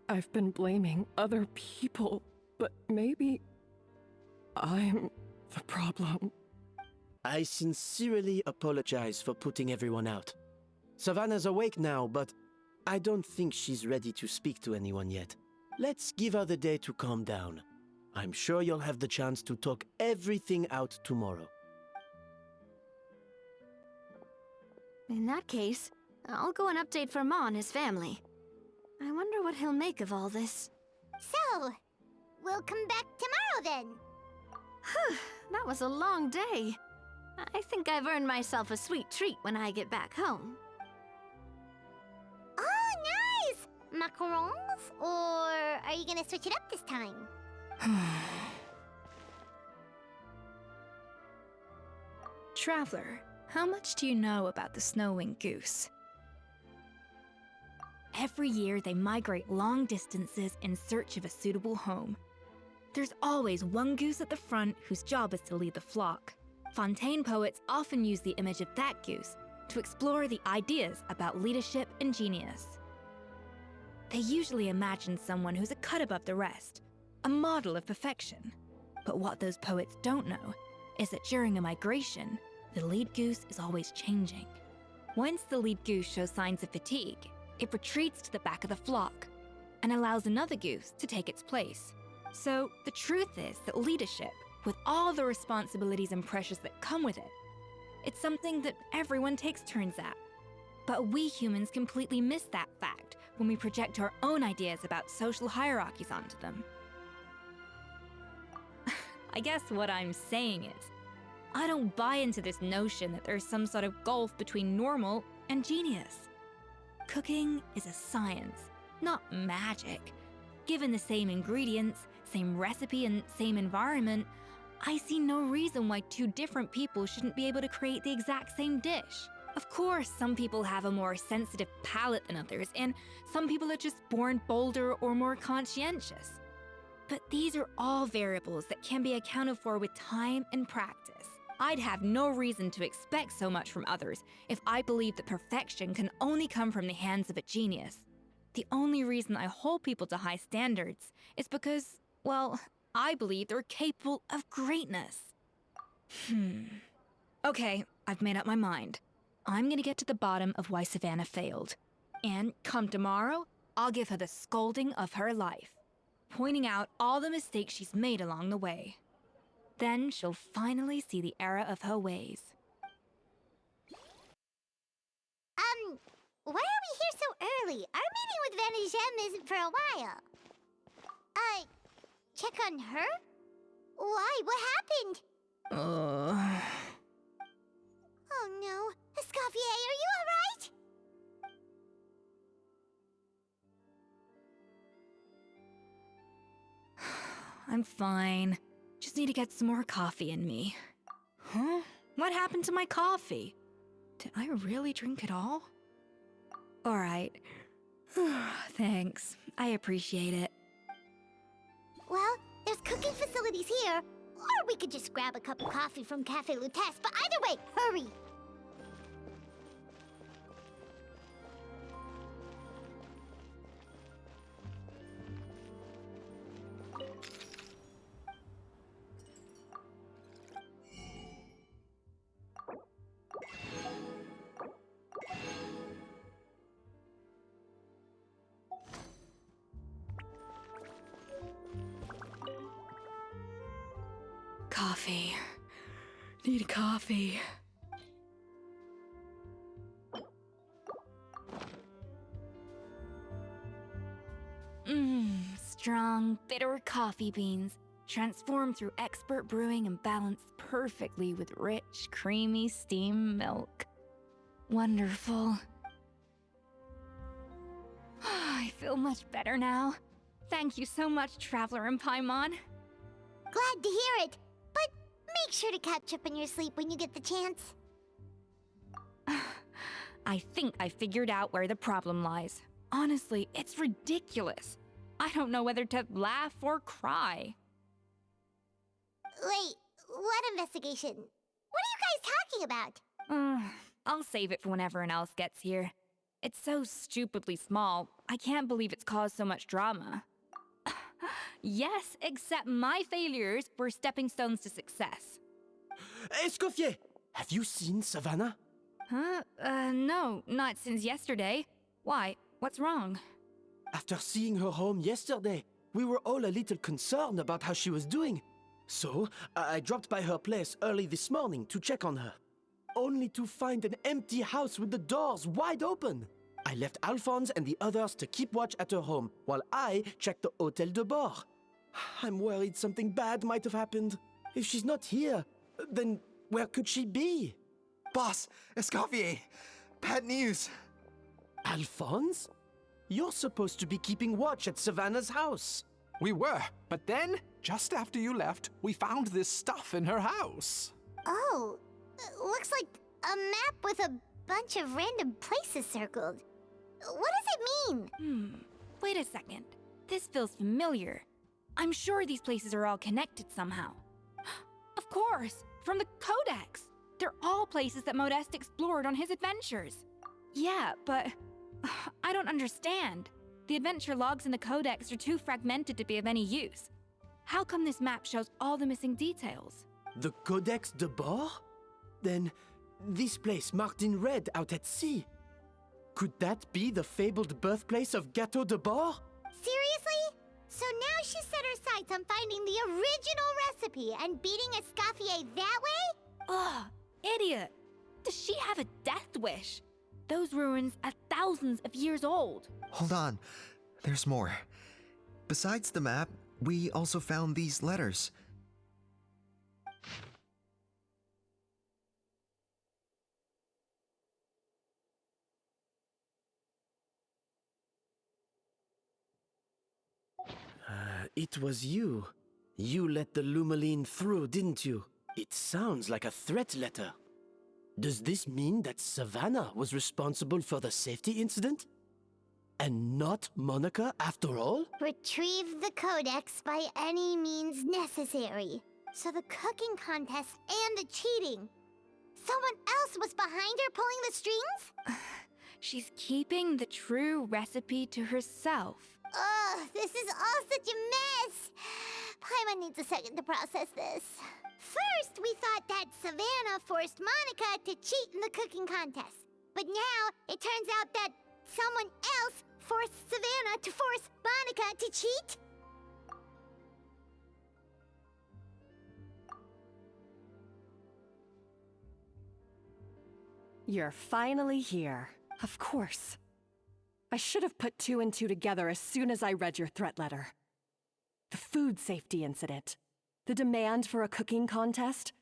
I've been blaming other people, but maybe I'm the problem. I sincerely apologize for putting everyone out. Savannah's awake now, but I don't think she's ready to speak to anyone yet. Let's give her the day to calm down. I'm sure you'll have the chance to talk everything out tomorrow. In that case, I'll go and update for Ma and his family. I wonder what he'll make of all this. So, we'll come back tomorrow then. That was a long day. I think I've earned myself a sweet treat when I get back home. Oh, nice! Macarons? Or are you gonna switch it up this time? Traveler, how much do you know about the snow-winged goose? Every year, they migrate long distances in search of a suitable home. There's always one goose at the front whose job is to lead the flock. Fontaine poets often use the image of that goose to explore the ideas about leadership and genius. they usually imagine someone who's a cut above the rest, a model of perfection. But what those poets don't know is that during a migration, the lead goose is always changing. Once the lead goose shows signs of fatigue, it retreats to the back of the flock and allows another goose to take its place. So the truth is that leadership, with all the responsibilities and pressures that come with it, it's something that everyone takes turns at. But we humans completely miss that fact when we project our own ideas about social hierarchies onto them. I guess what I'm saying is, I don't buy into this notion that there's some sort of gulf between normal and genius. Cooking is a science, not magic. Given the same ingredients, same recipe, and same environment, I see no reason why two different people shouldn't be able to create the exact same dish. Of course, some people have a more sensitive palate than others, and some people are just born bolder or more conscientious. But these are all variables that can be accounted for with time and practice. I'd have no reason to expect so much from others if I believed that perfection can only come from the hands of a genius. The only reason I hold people to high standards is because, well, I believe they're capable of greatness. Okay, I've made up my mind. I'm gonna get to the bottom of why Savannah failed. And come tomorrow, I'll give her the scolding of her life, pointing out all the mistakes she's made along the way. Then she'll finally see the error of her ways. Why are we here so early? Our meeting with Vanishing isn't for a while. Check on her? Why? What happened? Oh no. Escoffier, are you alright? I'm fine. Just need to get some more coffee in me. Huh? What happened to my coffee? Did I really drink it all? Alright. Thanks. I appreciate it. Well, there's cooking facilities here. Or we could just grab a cup of coffee from Cafe Lutece, but either way, hurry! Coffee. Need coffee. Strong, bitter coffee beans, transformed through expert brewing and balanced perfectly with rich, creamy steam milk. Wonderful. I feel much better now. Thank you so much, Traveler and Paimon. Glad to hear it, but make sure to catch up on your sleep when you get the chance. I think I figured out where the problem lies. Honestly, it's ridiculous. I don't know whether to laugh or cry. Wait, what investigation? What are you guys talking about? I'll save it for when everyone else gets here. It's so stupidly small, I can't believe it's caused so much drama. Yes, except my failures were stepping stones to success. Escoffier! Have you seen Savannah? Huh? No, not since yesterday. Why? What's wrong? After seeing her home yesterday, we were all a little concerned about how she was doing. So, I dropped by her place early this morning to check on her. Only to find an empty house with the doors wide open. I left Alphonse and the others to keep watch at her home, while I checked the Hôtel de Bord. I'm worried something bad might have happened. If she's not here, then where could she be? Boss, Escoffier, bad news. Alphonse? You're supposed to be keeping watch at Savannah's house. We were, but then, just after you left, we found this stuff in her house. Oh, looks like a map with a bunch of random places circled. What does it mean? Wait a second. This feels familiar. I'm sure these places are all connected somehow. Of course, from the Codex. They're all places that Modeste explored on his adventures. Yeah, but I don't understand. The adventure logs in the codex are too fragmented to be of any use. How come this map shows all the missing details? The Codex de Bord? Then this place marked in red out at sea. Could that be the fabled birthplace of Gâteau de Bord? Seriously? So now she set her sights on finding the original recipe and beating Escoffier that way? Ugh, idiot! Does she have a death wish? Those ruins are thousands of years old. Hold on. There's more. Besides the map, we also found these letters. It was you. You let the Lumaline through, didn't you? It sounds like a threat letter. Does this mean that Savannah was responsible for the safety incident? And not Monica after all? Retrieve the codex by any means necessary. So the cooking contest and the cheating. Someone else was behind her pulling the strings? She's keeping the true recipe to herself. Ugh, this is all such a mess. Paimon needs a second to process this. First, we thought that Savannah forced Monica to cheat in the cooking contest. But now, it turns out that someone else forced Savannah to force Monica to cheat? You're finally here. Of course. I should have put two and two together as soon as I read your threat letter. The food safety incident. The demand for a cooking contest.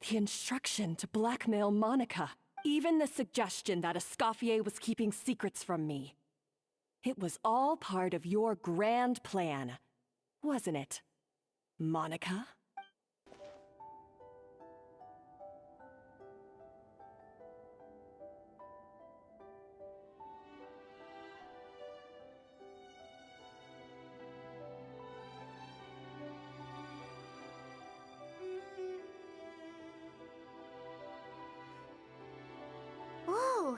The instruction to blackmail Monica. Even the suggestion that Escoffier was keeping secrets from me. It was all part of your grand plan, wasn't it, Monica? Whoa,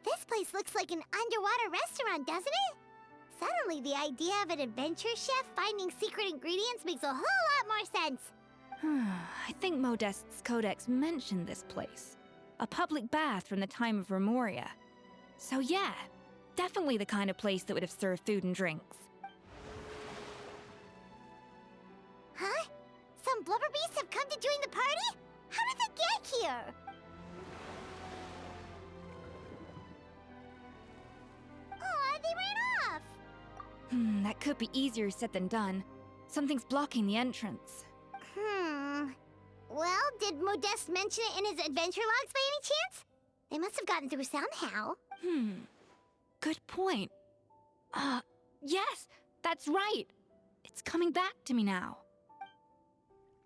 this place looks like an underwater restaurant, doesn't it? Suddenly, the idea of an adventure chef finding secret ingredients makes a whole lot more sense. I think Modest's codex mentioned this place. A public bath from the time of Remoria. So yeah, definitely the kind of place that would have served food and drinks. Huh? Some blubber beasts have come to join the party? How did they get here? Aw, they ran off! That could be easier said than done. Something's blocking the entrance. Well, did Modeste mention it in his adventure logs by any chance? They must have gotten through somehow. Good point. Yes, that's right. It's coming back to me now.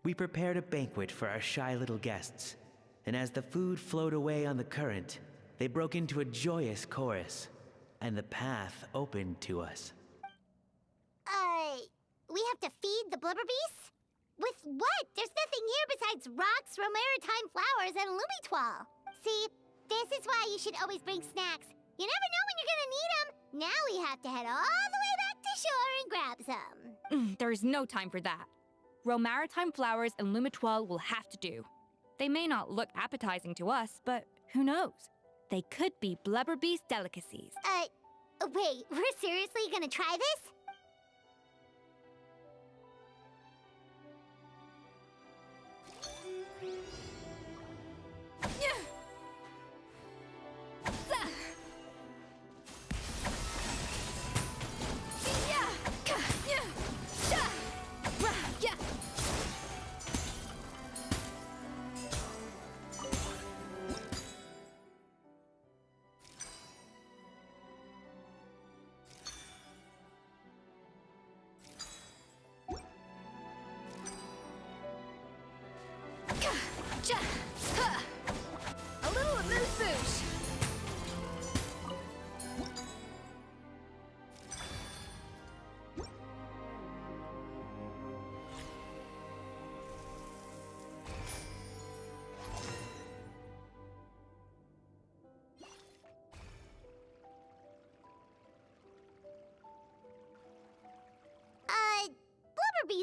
We prepared a banquet for our shy little guests, and as the food flowed away on the current, they broke into a joyous chorus, and the path opened to us. We have to feed the blubber beasts? With what? There's nothing here besides rocks, romaritime flowers, and lumitoile. See, this is why you should always bring snacks. You never know when you're gonna need them. Now we have to head all the way back to shore and grab some. There is no time for that. Romaritime flowers and lumitoile will have to do. They may not look appetizing to us, but who knows? They could be blubber beast delicacies. Wait, we're seriously gonna try this? A little amuse-bouche.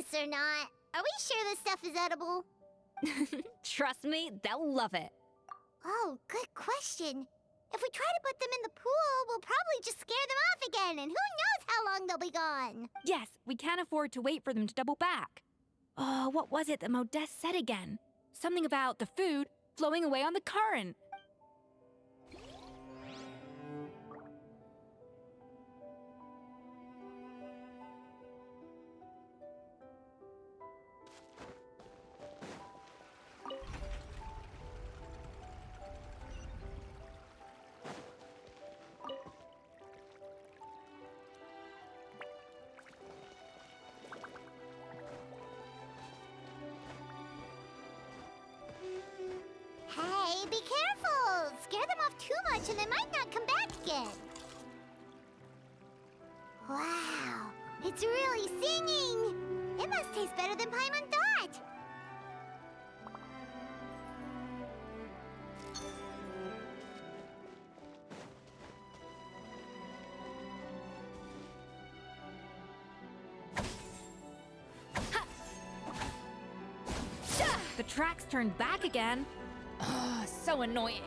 piece or not. Are we sure this stuff is edible? Trust me, they'll love it. Oh, good question. If we try to put them in the pool, we'll probably just scare them off again, and who knows how long they'll be gone. Yes, we can't afford to wait for them to double back. Oh, what was it that Modeste said again? Something about the food flowing away on the current. Hey, be careful! Scare them off too much and they might not come back again. Wow, it's really singing! It must taste better than Paimon thought! The tracks turned back again. Ugh, so annoying.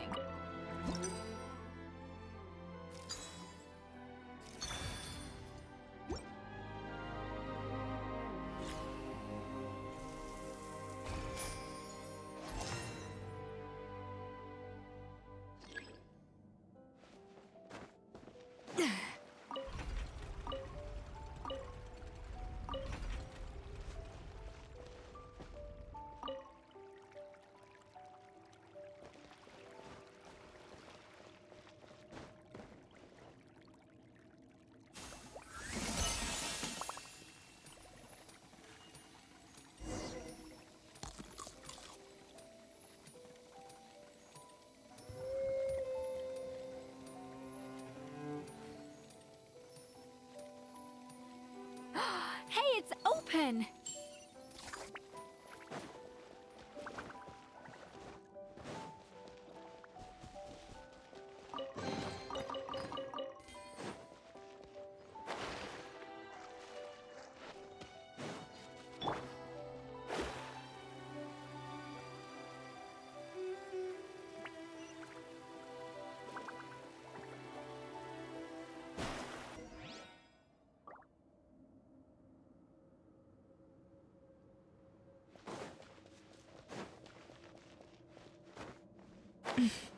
Hey, it's open!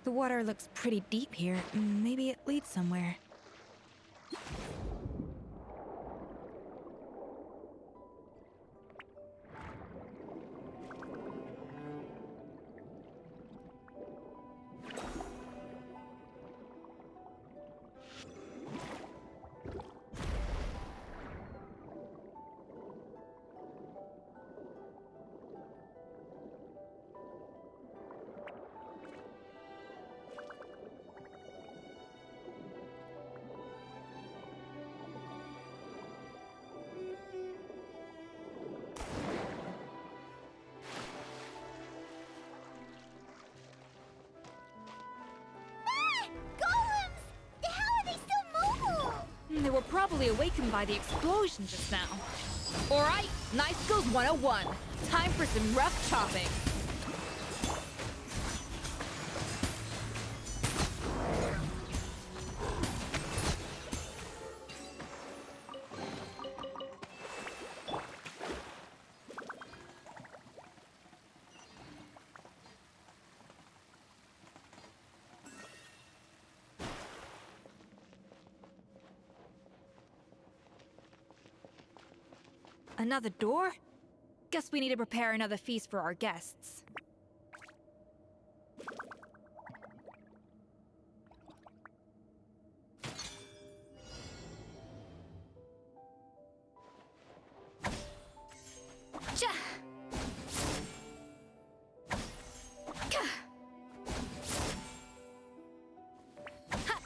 The water looks pretty deep here. Maybe it leads somewhere. They were probably awakened by the explosion just now. Alright, Knife Skills 101. Time for some rough chopping. Another door? Guess we need to prepare another feast for our guests. Cha! Ka! Ha!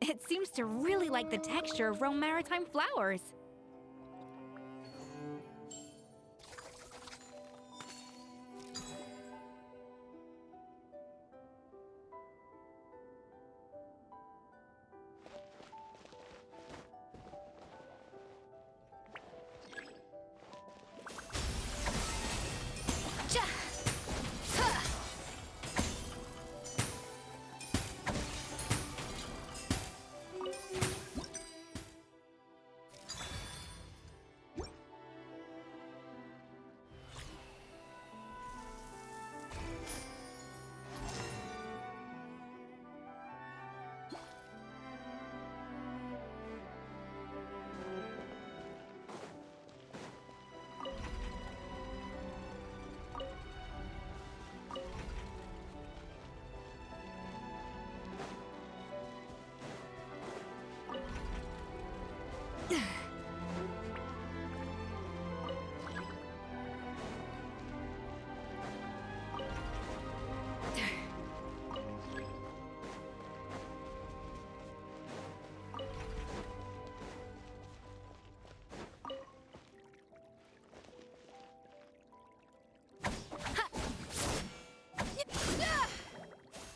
It seems to really like the texture of Rome maritime flowers.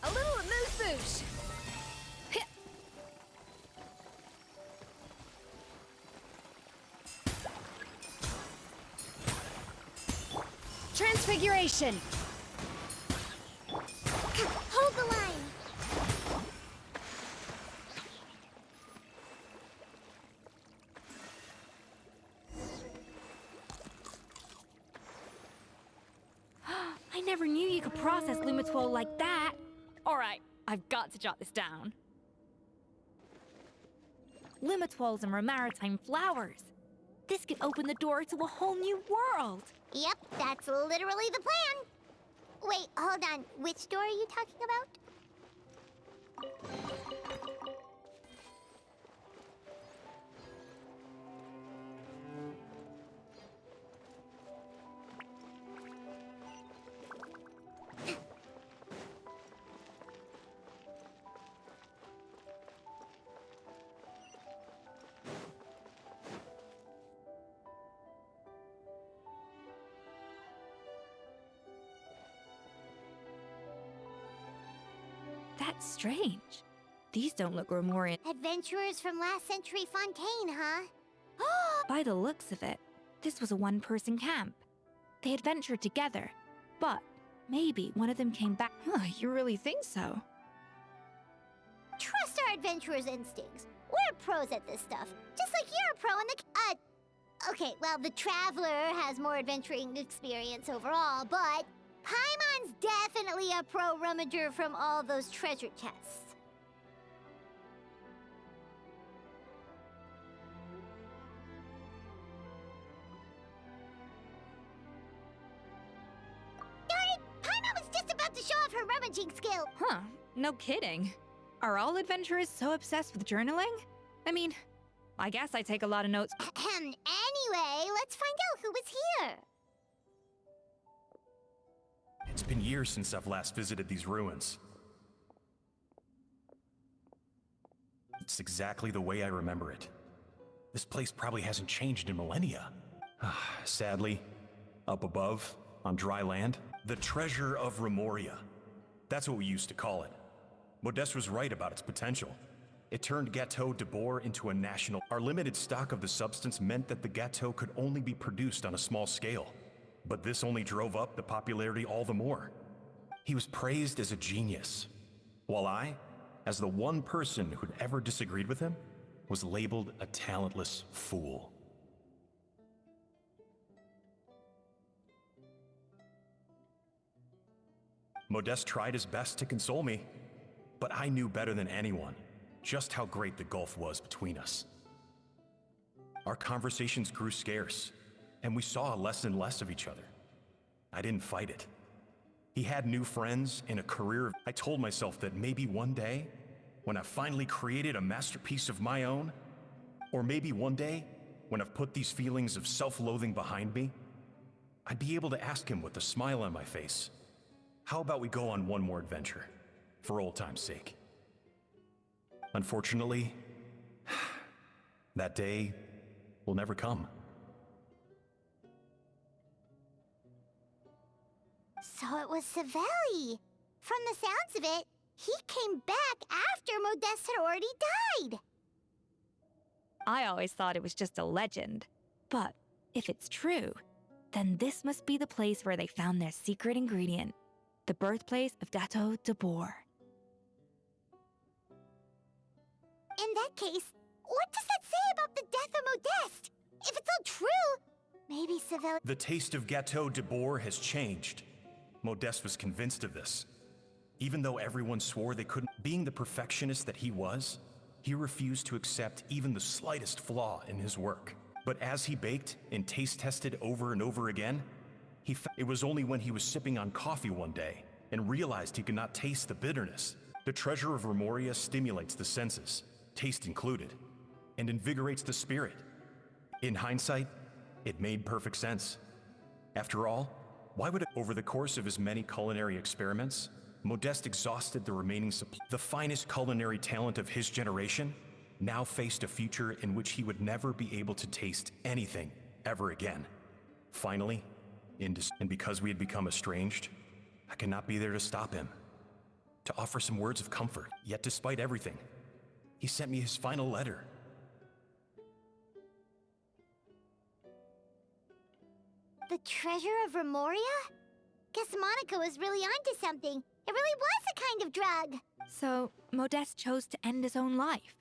A little amuse-bouche. Transfiguration. Hold the line. I never knew you could process Lumitwol like that. All right, I've got to jot this down. Lumitwols and maritime flowers. This could open the door to a whole new world. Yep, that's literally the plan. Wait, hold on. Which door are you talking about? That's strange. These don't look Grimoire. Adventurers from last century Fontaine, huh? By the looks of it, this was a one-person camp. They adventured together, but maybe one of them came back. You really think so? Trust our adventurers' instincts. We're pros at this stuff, just like you're a pro in the... Okay, well, the Traveler has more adventuring experience overall, but Paimon's definitely a pro rummager from all those treasure chests. Darn it! Paimon was just about to show off her rummaging skill. Huh, no kidding. Are all adventurers so obsessed with journaling? I mean, I guess I take a lot of notes. Anyway, let's find out who was here. It's been years since I've last visited these ruins. It's exactly the way I remember it. This place probably hasn't changed in millennia. Sadly, up above, on dry land, the treasure of Remoria. That's what we used to call it. Modeste was right about its potential. It turned Gâteau de Bourg into a national. Our limited stock of the substance meant that the gâteau could only be produced on a small scale. But this only drove up the popularity all the more. He was praised as a genius, while I, as the one person who'd ever disagreed with him, was labeled a talentless fool. Modeste tried his best to console me, but I knew better than anyone just how great the gulf was between us. Our conversations grew scarce, and we saw less and less of each other. I didn't fight it. He had new friends and a career. I told myself that maybe one day, when I've finally created a masterpiece of my own, or maybe one day, when I've put these feelings of self-loathing behind me, I'd be able to ask him with a smile on my face, how about we go on one more adventure, for old time's sake? Unfortunately, that day will never come. So it was Savelli. From the sounds of it, he came back after Modeste had already died. I always thought it was just a legend. But if it's true, then this must be the place where they found their secret ingredient, the birthplace of Gateau de Boer. In that case, what does that say about the death of Modeste? If it's all true, maybe Savelli... The taste of Gateau de Boer has changed. Modeste was convinced of this. Even though everyone swore they couldn't, being the perfectionist that he was, he refused to accept even the slightest flaw in his work. But as he baked and taste tested over and over again, it was only when he was sipping on coffee one day and realized he could not taste the bitterness. The treasure of Remoria stimulates the senses, taste included, and invigorates the spirit. In hindsight, it made perfect sense. After all, why would it, over the course of his many culinary experiments, Modeste exhausted the remaining supply. The finest culinary talent of his generation now faced a future in which he would never be able to taste anything ever again. Finally, and because we had become estranged, I could not be there to stop him, to offer some words of comfort. Yet despite everything, he sent me his final letter. The treasure of Remoria? Guess Monica was really onto something. It really was a kind of drug. So, Modeste chose to end his own life.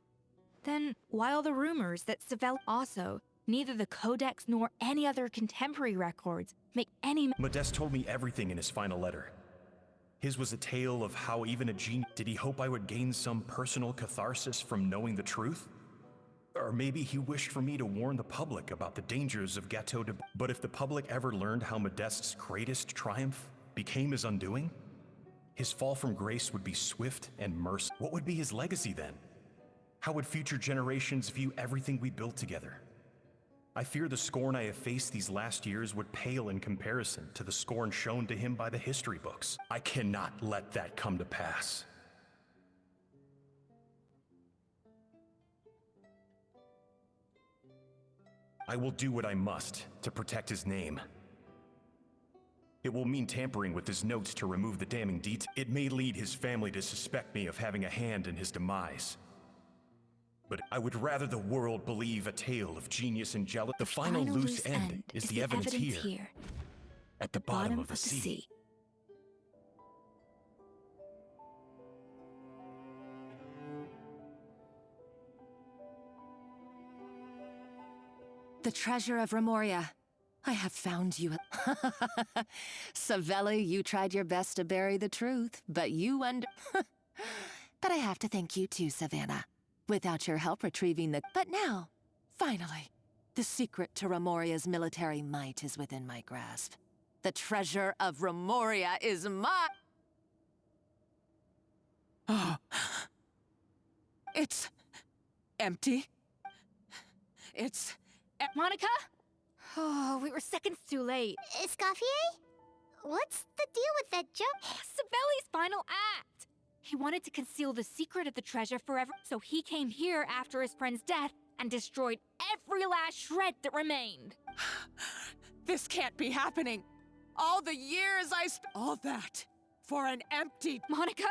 Then, why all the rumors that Savelli also, neither the Codex nor any other contemporary records make any... Modeste told me everything in his final letter. His was a tale of how even a genius... Did he hope I would gain some personal catharsis from knowing the truth? Or maybe he wished for me to warn the public about the dangers of Gateau de... But if the public ever learned how Modeste's greatest triumph became his undoing, his fall from grace would be swift and merciless. What would be his legacy then? How would future generations view everything we built together? I fear the scorn I have faced these last years would pale in comparison to the scorn shown to him by the history books. I cannot let that come to pass. I will do what I must to protect his name. It will mean tampering with his notes to remove the damning details. It may lead his family to suspect me of having a hand in his demise. But I would rather the world believe a tale of genius and jealousy. The final loose end is the evidence here, at the bottom of the sea. The treasure of Remoria. I have found you. Savelli, you tried your best to bury the truth, but But I have to thank you too, Savannah. Without your help retrieving the... But now, finally, the secret to Remoria's military might is within my grasp. The treasure of Remoria is mine! Oh. It's... empty. It's... Monica? Oh, we were seconds too late. Escoffier? What's the deal with that jump? Savelli's final act! He wanted to conceal the secret of the treasure forever, so he came here after his friend's death and destroyed every last shred that remained. This can't be happening. All the years I spent... All that for an empty... Monica,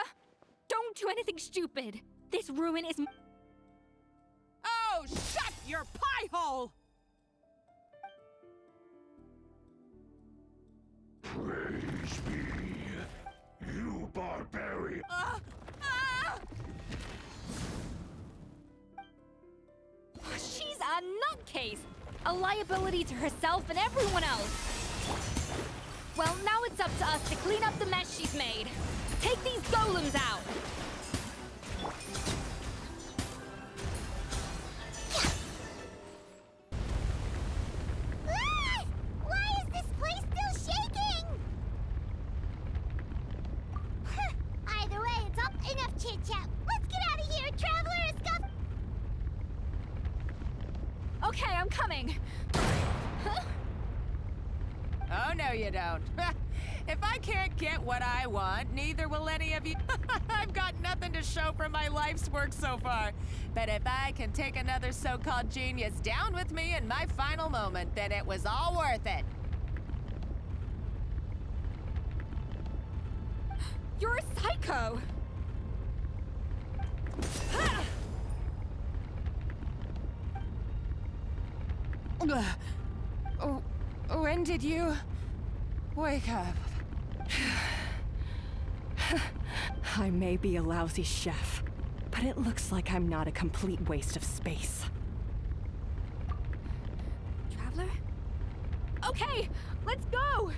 don't do anything stupid. This ruin is... Oh, shut your pie hole! Praise me, you barbarian! She's a nutcase! A liability to herself and everyone else! Well, now it's up to us to clean up the mess she's made. Take these golems out! Chit-chat. Let's get out of here, traveler! Okay, I'm coming. Oh, no you don't. If I can't get what I want, neither will any of you. I've got nothing to show for my life's work so far. But if I can take another so-called genius down with me in my final moment, then it was all worth it. You're a psycho! When did you wake up? I may be a lousy chef, but it looks like I'm not a complete waste of space. Traveler? Okay, let's go!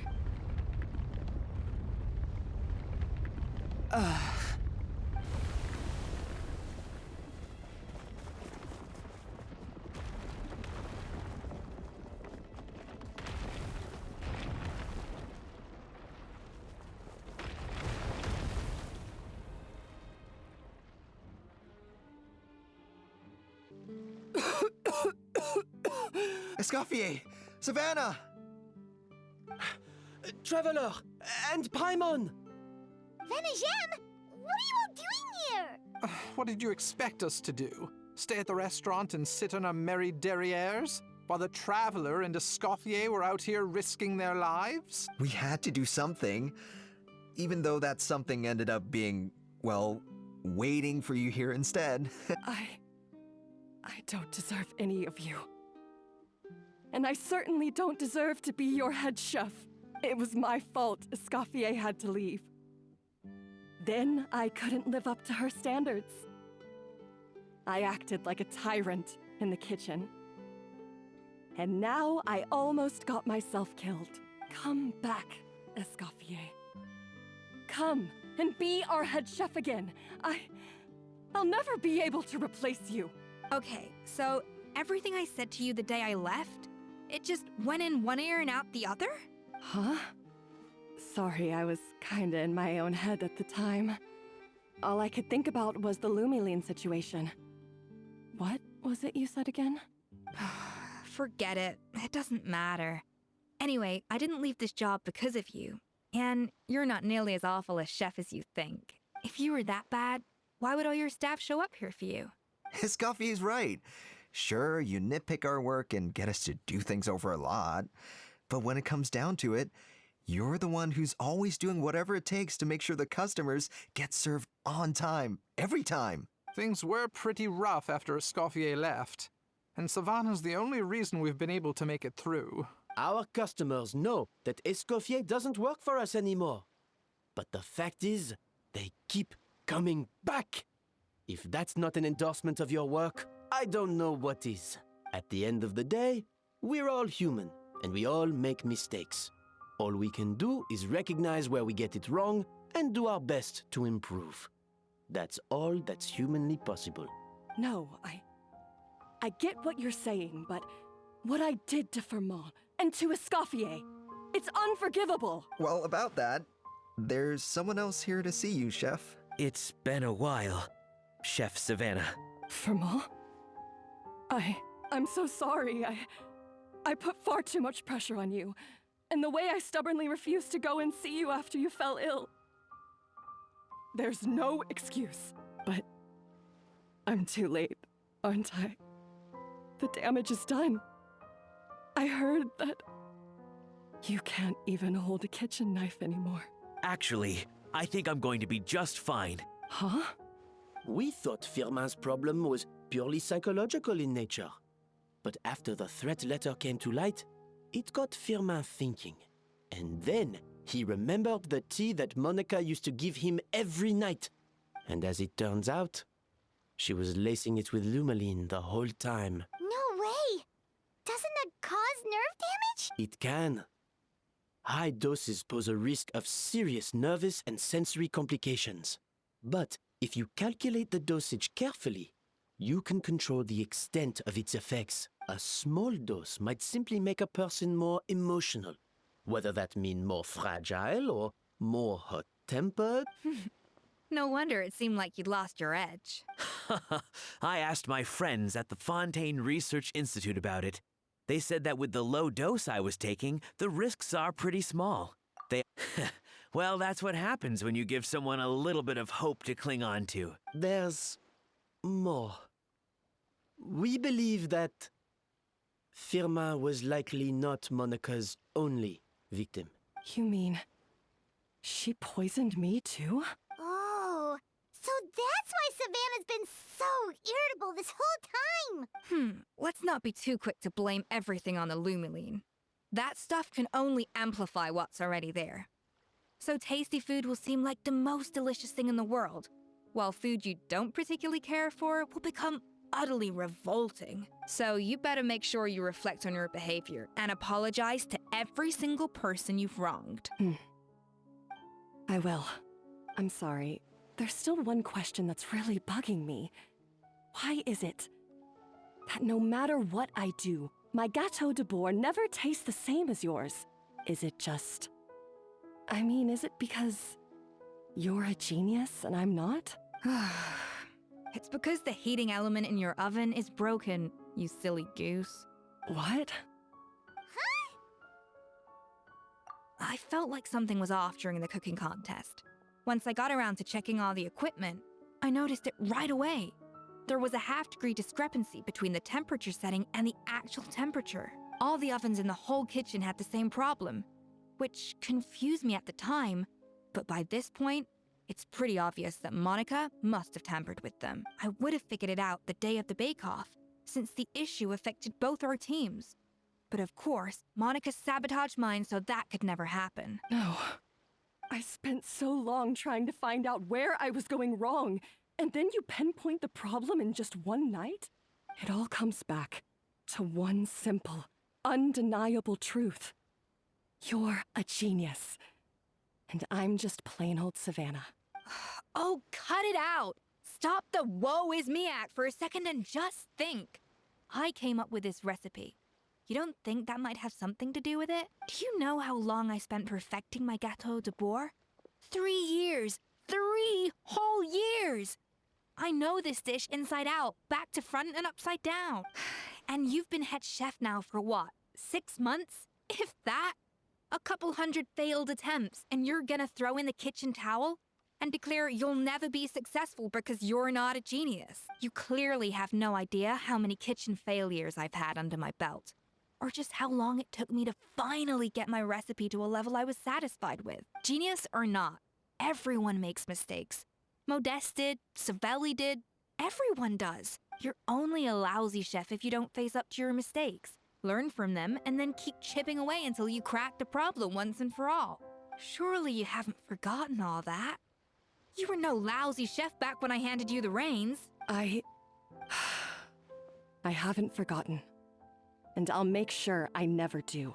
Escoffier! Savannah! Traveler! And Paimon! Vanishing? What are you all doing here? What did you expect us to do? Stay at the restaurant and sit on our merry derrieres? While the Traveler and Escoffier were out here risking their lives? We had to do something. Even though that something ended up being, well, waiting for you here instead. I don't deserve any of you. And I certainly don't deserve to be your head chef. It was my fault Escoffier had to leave. Then I couldn't live up to her standards. I acted like a tyrant in the kitchen. And now I almost got myself killed. Come back, Escoffier. Come and be our head chef again. I'll never be able to replace you. Okay, so everything I said to you the day I left, it just went in one ear and out the other? Huh? Sorry, I was kinda in my own head at the time. All I could think about was the Lumiline situation. What was it you said again? Forget it. It doesn't matter. Anyway, I didn't leave this job because of you. And you're not nearly as awful a chef as you think. If you were that bad, why would all your staff show up here for you? Escoffier's right. Sure, you nitpick our work and get us to do things over a lot. But when it comes down to it, you're the one who's always doing whatever it takes to make sure the customers get served on time, every time. Things were pretty rough after Escoffier left. And Savannah's the only reason we've been able to make it through. Our customers know that Escoffier doesn't work for us anymore. But the fact is, they keep coming back. If that's not an endorsement of your work, I don't know what is. At the end of the day, we're all human, and we all make mistakes. All we can do is recognize where we get it wrong and do our best to improve. That's all that's humanly possible. No, I get what you're saying, but what I did to Firmont and to Escoffier, it's unforgivable. Well, about that, there's someone else here to see you, Chef. It's been a while, Chef Savannah. Firmont? I'm so sorry. I put far too much pressure on you. And the way I stubbornly refused to go and see you after you fell ill. There's no excuse, but I'm too late, aren't I? The damage is done. I heard that you can't even hold a kitchen knife anymore. Actually, I think I'm going to be just fine. Huh? We thought Firmin's problem was purely psychological in nature. But after the threat letter came to light, it got Firmin thinking. And then he remembered the tea that Monica used to give him every night. And as it turns out, she was lacing it with Lumiline the whole time. No way! Doesn't that cause nerve damage? It can. High doses pose a risk of serious nervous and sensory complications. But if you calculate the dosage carefully, you can control the extent of its effects. A small dose might simply make a person more emotional, whether that means more fragile or more hot-tempered. No wonder it seemed like you'd lost your edge. I asked my friends at the Fontaine Research Institute about it. They said that with the low dose I was taking, the risks are pretty small. They. Well, that's what happens when you give someone a little bit of hope to cling on to. There's more. We believe that Firma was likely not Monica's only victim. You mean she poisoned me too? Oh, so that's why Savannah's been so irritable this whole time. Let's not be too quick to blame everything on the Lumiline. That stuff can only amplify what's already there. So tasty food will seem like the most delicious thing in the world, while food you don't particularly care for will become utterly revolting. So you better make sure you reflect on your behavior and apologize to every single person you've wronged. I will. I'm sorry. There's still one question that's really bugging me. Why is it that no matter what I do, my Gâteau de Bourg never tastes the same as yours? Is it just... I mean, is it because you're a genius and I'm not? It's because the heating element in your oven is broken, you silly goose. What? I felt like something was off during the cooking contest. Once I got around to checking all the equipment, I noticed it right away. There was a half-degree discrepancy between the temperature setting and the actual temperature. All the ovens in the whole kitchen had the same problem, which confused me at the time, but by this point, it's pretty obvious that Monica must have tampered with them. I would have figured it out the day of the bake-off, since the issue affected both our teams. But of course, Monica sabotaged mine so that could never happen. No. I spent so long trying to find out where I was going wrong, and then you pinpoint the problem in just one night? It all comes back to one simple, undeniable truth. You're a genius. And I'm just plain old Savannah. Oh, cut it out! Stop the woe is me act for a second and just think. I came up with this recipe. You don't think that might have something to do with it? Do you know how long I spent perfecting my Gâteau de Bourg? 3 years! 3 whole years! I know this dish inside out, back to front and upside down. And you've been head chef now for what, 6 months? If that? A couple hundred failed attempts, and you're gonna throw in the kitchen towel and declare you'll never be successful because you're not a genius. You clearly have no idea how many kitchen failures I've had under my belt, or just how long it took me to finally get my recipe to a level I was satisfied with. Genius or not, everyone makes mistakes. Modeste did, Savelli did, everyone does. You're only a lousy chef if you don't face up to your mistakes. Learn from them, and then keep chipping away until you crack the problem once and for all. Surely you haven't forgotten all that. You were no lousy chef back when I handed you the reins. I haven't forgotten. And I'll make sure I never do.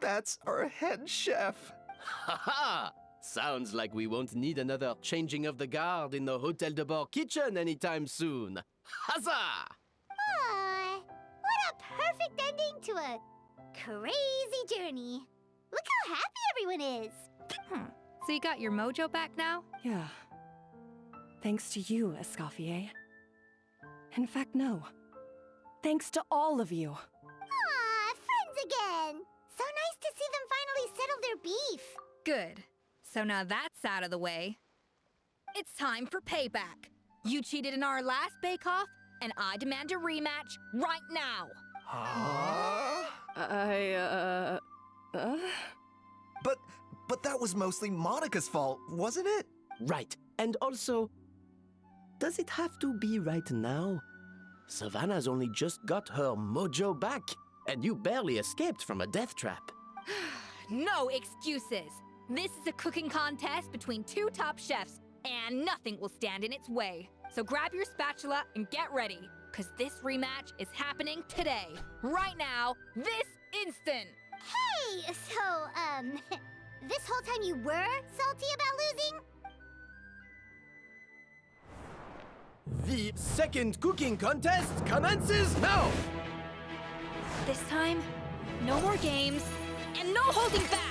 That's our head chef. Ha! Sounds like we won't need another changing of the guard in the Hôtel de Bord kitchen anytime soon. Huzzah! Aw, what a perfect ending to a crazy journey. Look how happy everyone is. So you got your mojo back now? Yeah. Thanks to you, Escoffier. In fact, no. Thanks to all of you. Aw, friends again. So nice to see them finally settle their beef. Good. So now that's out of the way. It's time for payback. You cheated in our last bake-off, and I demand a rematch right now. But that was mostly Monica's fault, wasn't it? Right. And also, does it have to be right now? Savannah's only just got her mojo back, and you barely escaped from a death trap. No excuses. This is a cooking contest between 2 top chefs, and nothing will stand in its way. So grab your spatula and get ready, because this rematch is happening today, right now, this instant. Hey, so, this whole time you were salty about losing? The second cooking contest commences now! This time, no more games, and no holding back!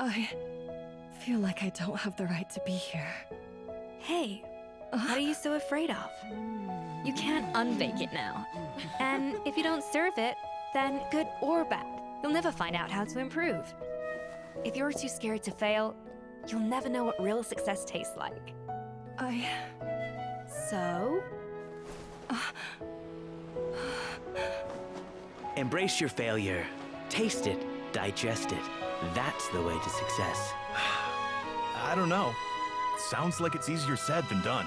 I feel like I don't have the right to be here. Hey, what are you so afraid of? You can't unbake it now. And if you don't serve it, then good or bad, you'll never find out how to improve. If you're too scared to fail, you'll never know what real success tastes like. So? Embrace your failure. Taste it. Digest it. That's the way to success. I don't know. Sounds like it's easier said than done.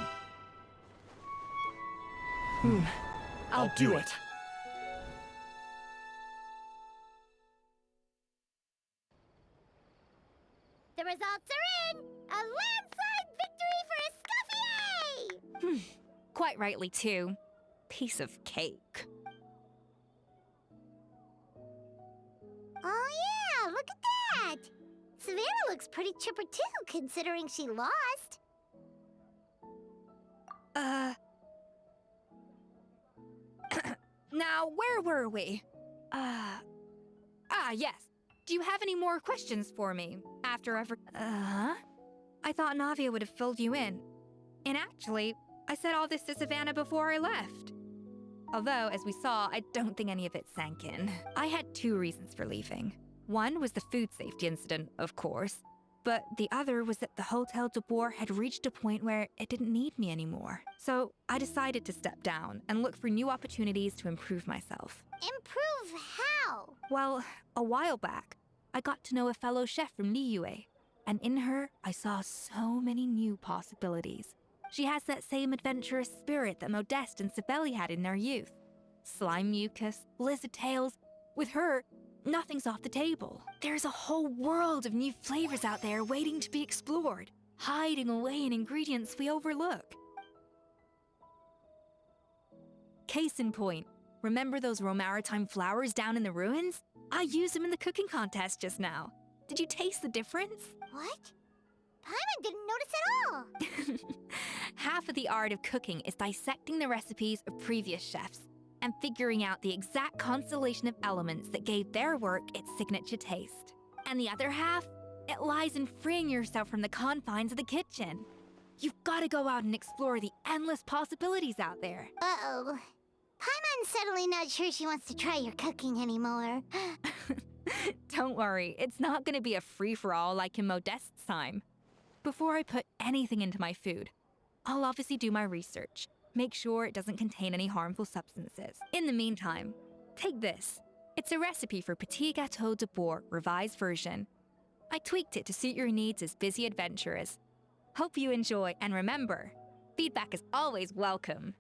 I'll do it. The results are in! A landslide victory for Escoffier! Quite rightly, too. Piece of cake. Oh yeah, look at that! Savannah looks pretty chipper too, considering she lost. Now, where were we? Yes. Do you have any more questions for me after I've... I thought Navia would have filled you in. And actually, I said all this to Savannah before I left. Although, as we saw, I don't think any of it sank in. I had two reasons for leaving. One was the food safety incident, of course. But the other was that the Hotel de Boer had reached a point where it didn't need me anymore. So I decided to step down and look for new opportunities to improve myself. Improve how? Well, a while back, I got to know a fellow chef from Liyue, and in her, I saw so many new possibilities. She has that same adventurous spirit that Modeste and Sibeli had in their youth. Slime mucus, lizard tails. With her, nothing's off the table. There's a whole world of new flavors out there waiting to be explored, hiding away in ingredients we overlook. Case in point, remember those Romaritime flowers down in the ruins? I used them in the cooking contest just now. Did you taste the difference? What? Paimon didn't notice at all. Half of the art of cooking is dissecting the recipes of previous chefs and figuring out the exact constellation of elements that gave their work its signature taste. And the other half, it lies in freeing yourself from the confines of the kitchen. You've got to go out and explore the endless possibilities out there. Uh-oh. Paimon's suddenly not sure she wants to try your cooking anymore. Don't worry, it's not going to be a free-for-all like in Modeste's time. Before I put anything into my food, I'll obviously do my research. Make sure it doesn't contain any harmful substances. In the meantime, take this. It's a recipe for Petit Gâteau de Boer revised version. I tweaked it to suit your needs as busy adventurers. Hope you enjoy, and remember, feedback is always welcome.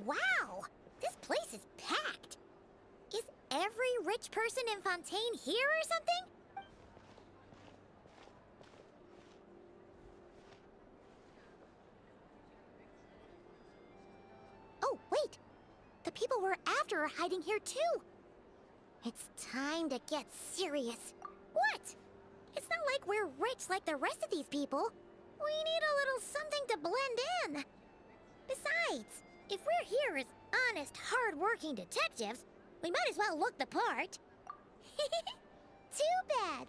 Wow! This place is packed! Is every rich person in Fontaine here or something? Oh, wait! The people we're after are hiding here too! It's time to get serious. What? It's not like we're rich like the rest of these people. We need a little something to blend in. Besides, if we're here as honest, hard-working detectives, we might as well look the part. Too bad.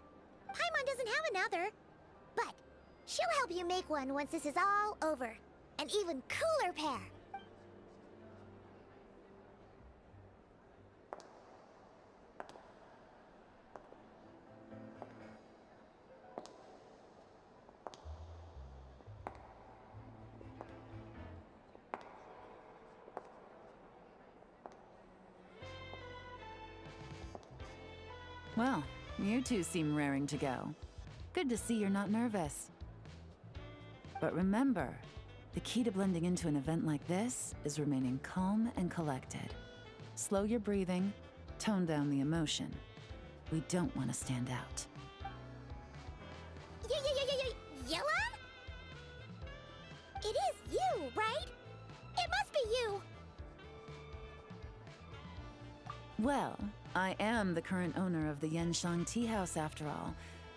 Paimon doesn't have another. But she'll help you make one once this is all over. An even cooler pair. Well, you two seem raring to go. Good to see you're not nervous. But remember, The key to blending into an event like this is remaining calm and collected. Slow your breathing, tone down the emotion. We don't want to stand out. Yelan? It is you, right? It must be you! Well, I am the current owner of the Yenshang Tea House after all,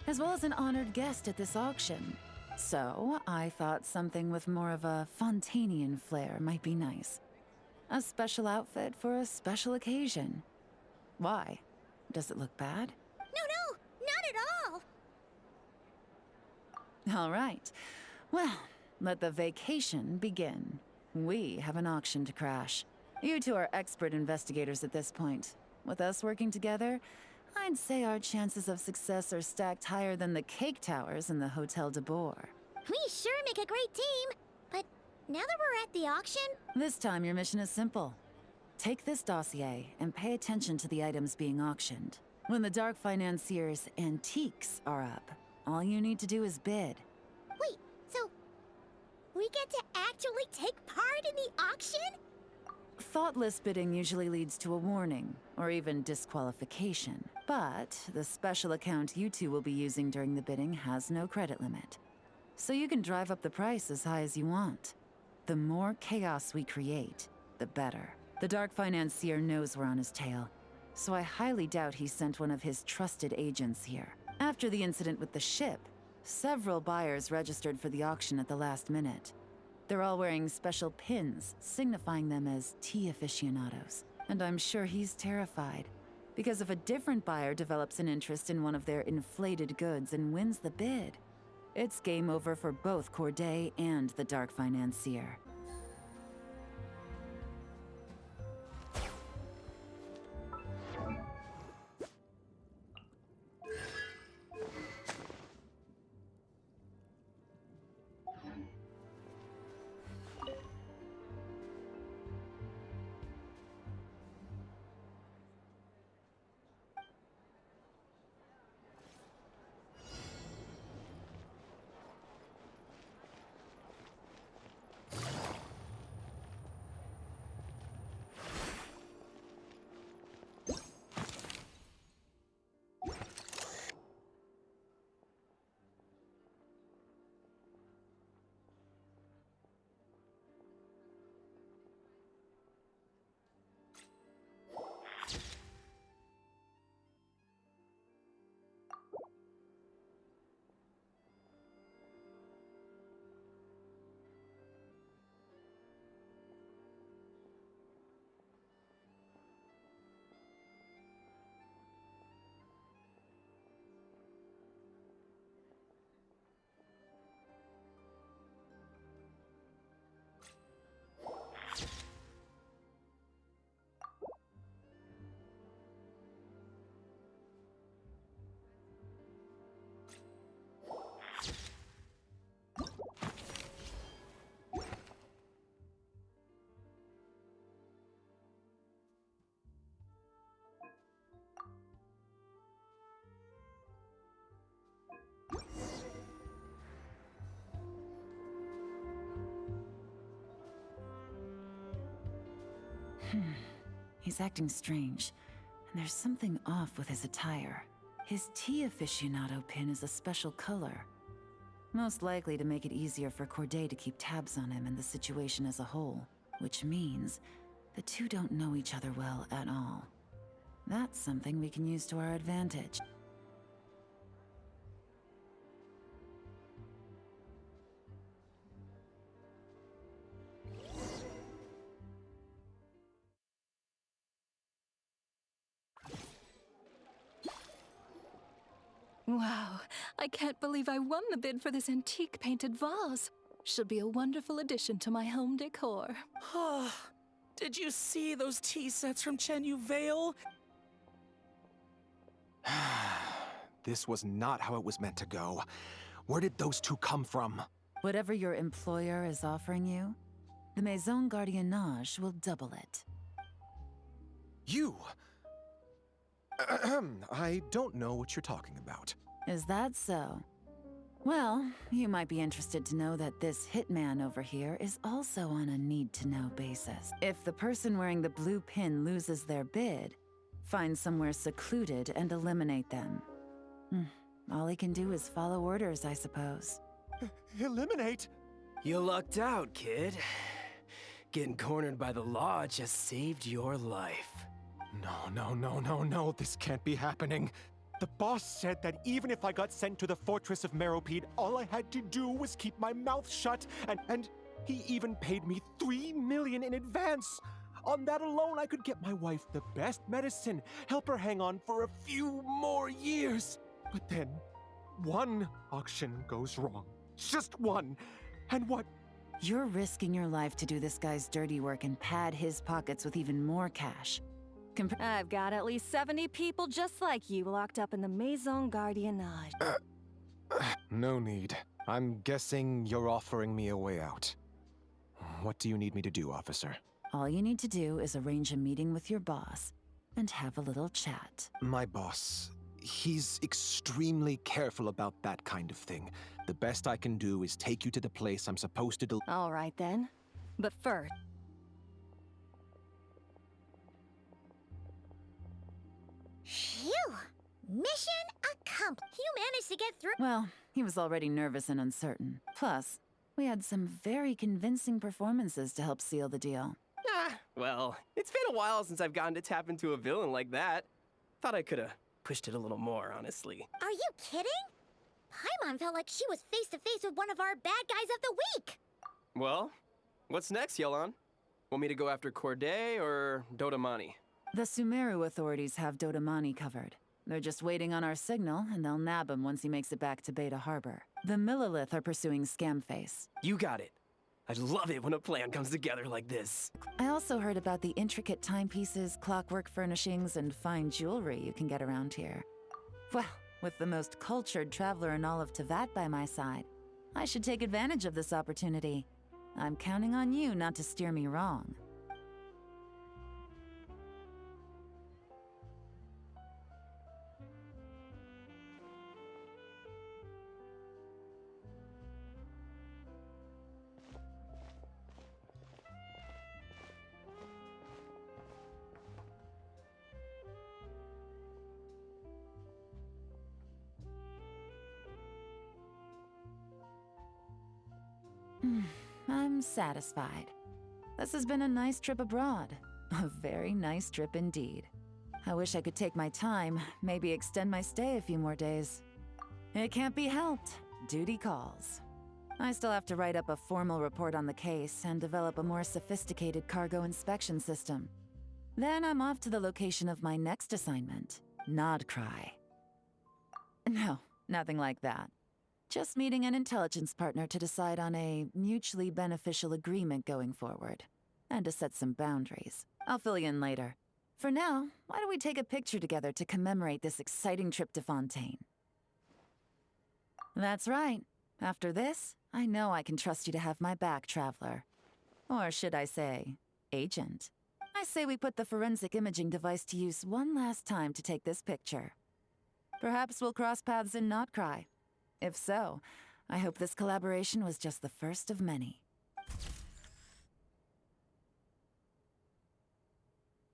as well as an honored guest at this auction. So, I thought something with more of a Fontanian flair might be nice. A special outfit for a special occasion. Why? Does it look bad? No, not at all! All right. Well, let the vacation begin. We have an auction to crash. You two are expert investigators at this point. With us working together, I'd say our chances of success are stacked higher than the cake towers in the Hotel de Boer. We sure make a great team, but now that we're at the auction... This time your mission is simple. Take this dossier and pay attention to the items being auctioned. When the Dark Financier's antiques are up, all you need to do is bid. Wait, so we get to actually take part in the auction? Thoughtless bidding usually leads to a warning, or even disqualification. But the special account you two will be using during the bidding has no credit limit. So you can drive up the price as high as you want. The more chaos we create, the better. The Dark Financier knows we're on his tail, so I highly doubt he sent one of his trusted agents here. After the incident with the ship, several buyers registered for the auction at the last minute. They're all wearing special pins, signifying them as tea aficionados. And I'm sure he's terrified, because if a different buyer develops an interest in one of their inflated goods and wins the bid, it's game over for both Corday and the Dark Financier. He's acting strange, and there's something off with his attire. His tea aficionado pin is a special color, most likely to make it easier for Corday to keep tabs on him and the situation as a whole, which means the two don't know each other well at all. That's something we can use to our advantage. Wow, I can't believe I won the bid for this antique painted vase. Should be a wonderful addition to my home decor. Did you see those tea sets from Chenyu Vale? This was not how it was meant to go. Where did those two come from? Whatever your employer is offering you, the Maison Gardiennage will double it. You? I don't know what you're talking about. Is that so? Well, you might be interested to know that this hitman over here is also on a need-to-know basis. If the person wearing the blue pin loses their bid, find somewhere secluded and eliminate them. All he can do is follow orders, I suppose. Eliminate? You lucked out, kid. Getting cornered by the law just saved your life. No, this can't be happening. The boss said that even if I got sent to the fortress of Meropide, all I had to do was keep my mouth shut, and he even paid me 3 million in advance. On that alone, I could get my wife the best medicine, help her hang on for a few more years. But then, one auction goes wrong. Just one. And what? You're risking your life to do this guy's dirty work and pad his pockets with even more cash. I've got at least 70 people just like you locked up in the Maison Gardiennage. No need. I'm guessing you're offering me a way out. What do you need me to do, officer? All you need to do is arrange a meeting with your boss and have a little chat. My boss, he's extremely careful about that kind of thing. The best I can do is take you to the place I'm supposed to All right then. But first... Phew! Mission accomplished. You managed to get through. Well, he was already nervous and uncertain. Plus, we had some very convincing performances to help seal the deal. Well, it's been a while since I've gotten to tap into a villain like that. Thought I could've pushed it a little more, honestly. Are you kidding? Paimon felt like she was face to face with one of our bad guys of the week. Well, what's next, Yelan? Want me to go after Corday or Dodamani? The Sumeru authorities have Dodamani covered. They're just waiting on our signal, and they'll nab him once he makes it back to Beta Harbor. The Millilith are pursuing Scamface. You got it. I love it when a plan comes together like this. I also heard about the intricate timepieces, clockwork furnishings, and fine jewelry you can get around here. Well, with the most cultured traveler in all of Tevat by my side, I should take advantage of this opportunity. I'm counting on you not to steer me wrong. I'm satisfied. This has been a nice trip abroad. A very nice trip indeed. I wish I could take my time, maybe extend my stay a few more days. It can't be helped. Duty calls. I still have to write up a formal report on the case and develop a more sophisticated cargo inspection system. Then I'm off to the location of my next assignment, Nodcry. No, nothing like that. Just meeting an intelligence partner to decide on a mutually beneficial agreement going forward, and to set some boundaries. I'll fill you in later. For now, why don't we take a picture together to commemorate this exciting trip to Fontaine? That's right. After this, I know I can trust you to have my back, Traveler. Or should I say, Agent. I say we put the forensic imaging device to use one last time to take this picture. Perhaps we'll cross paths in Nodcry. If so, I hope this collaboration was just the first of many.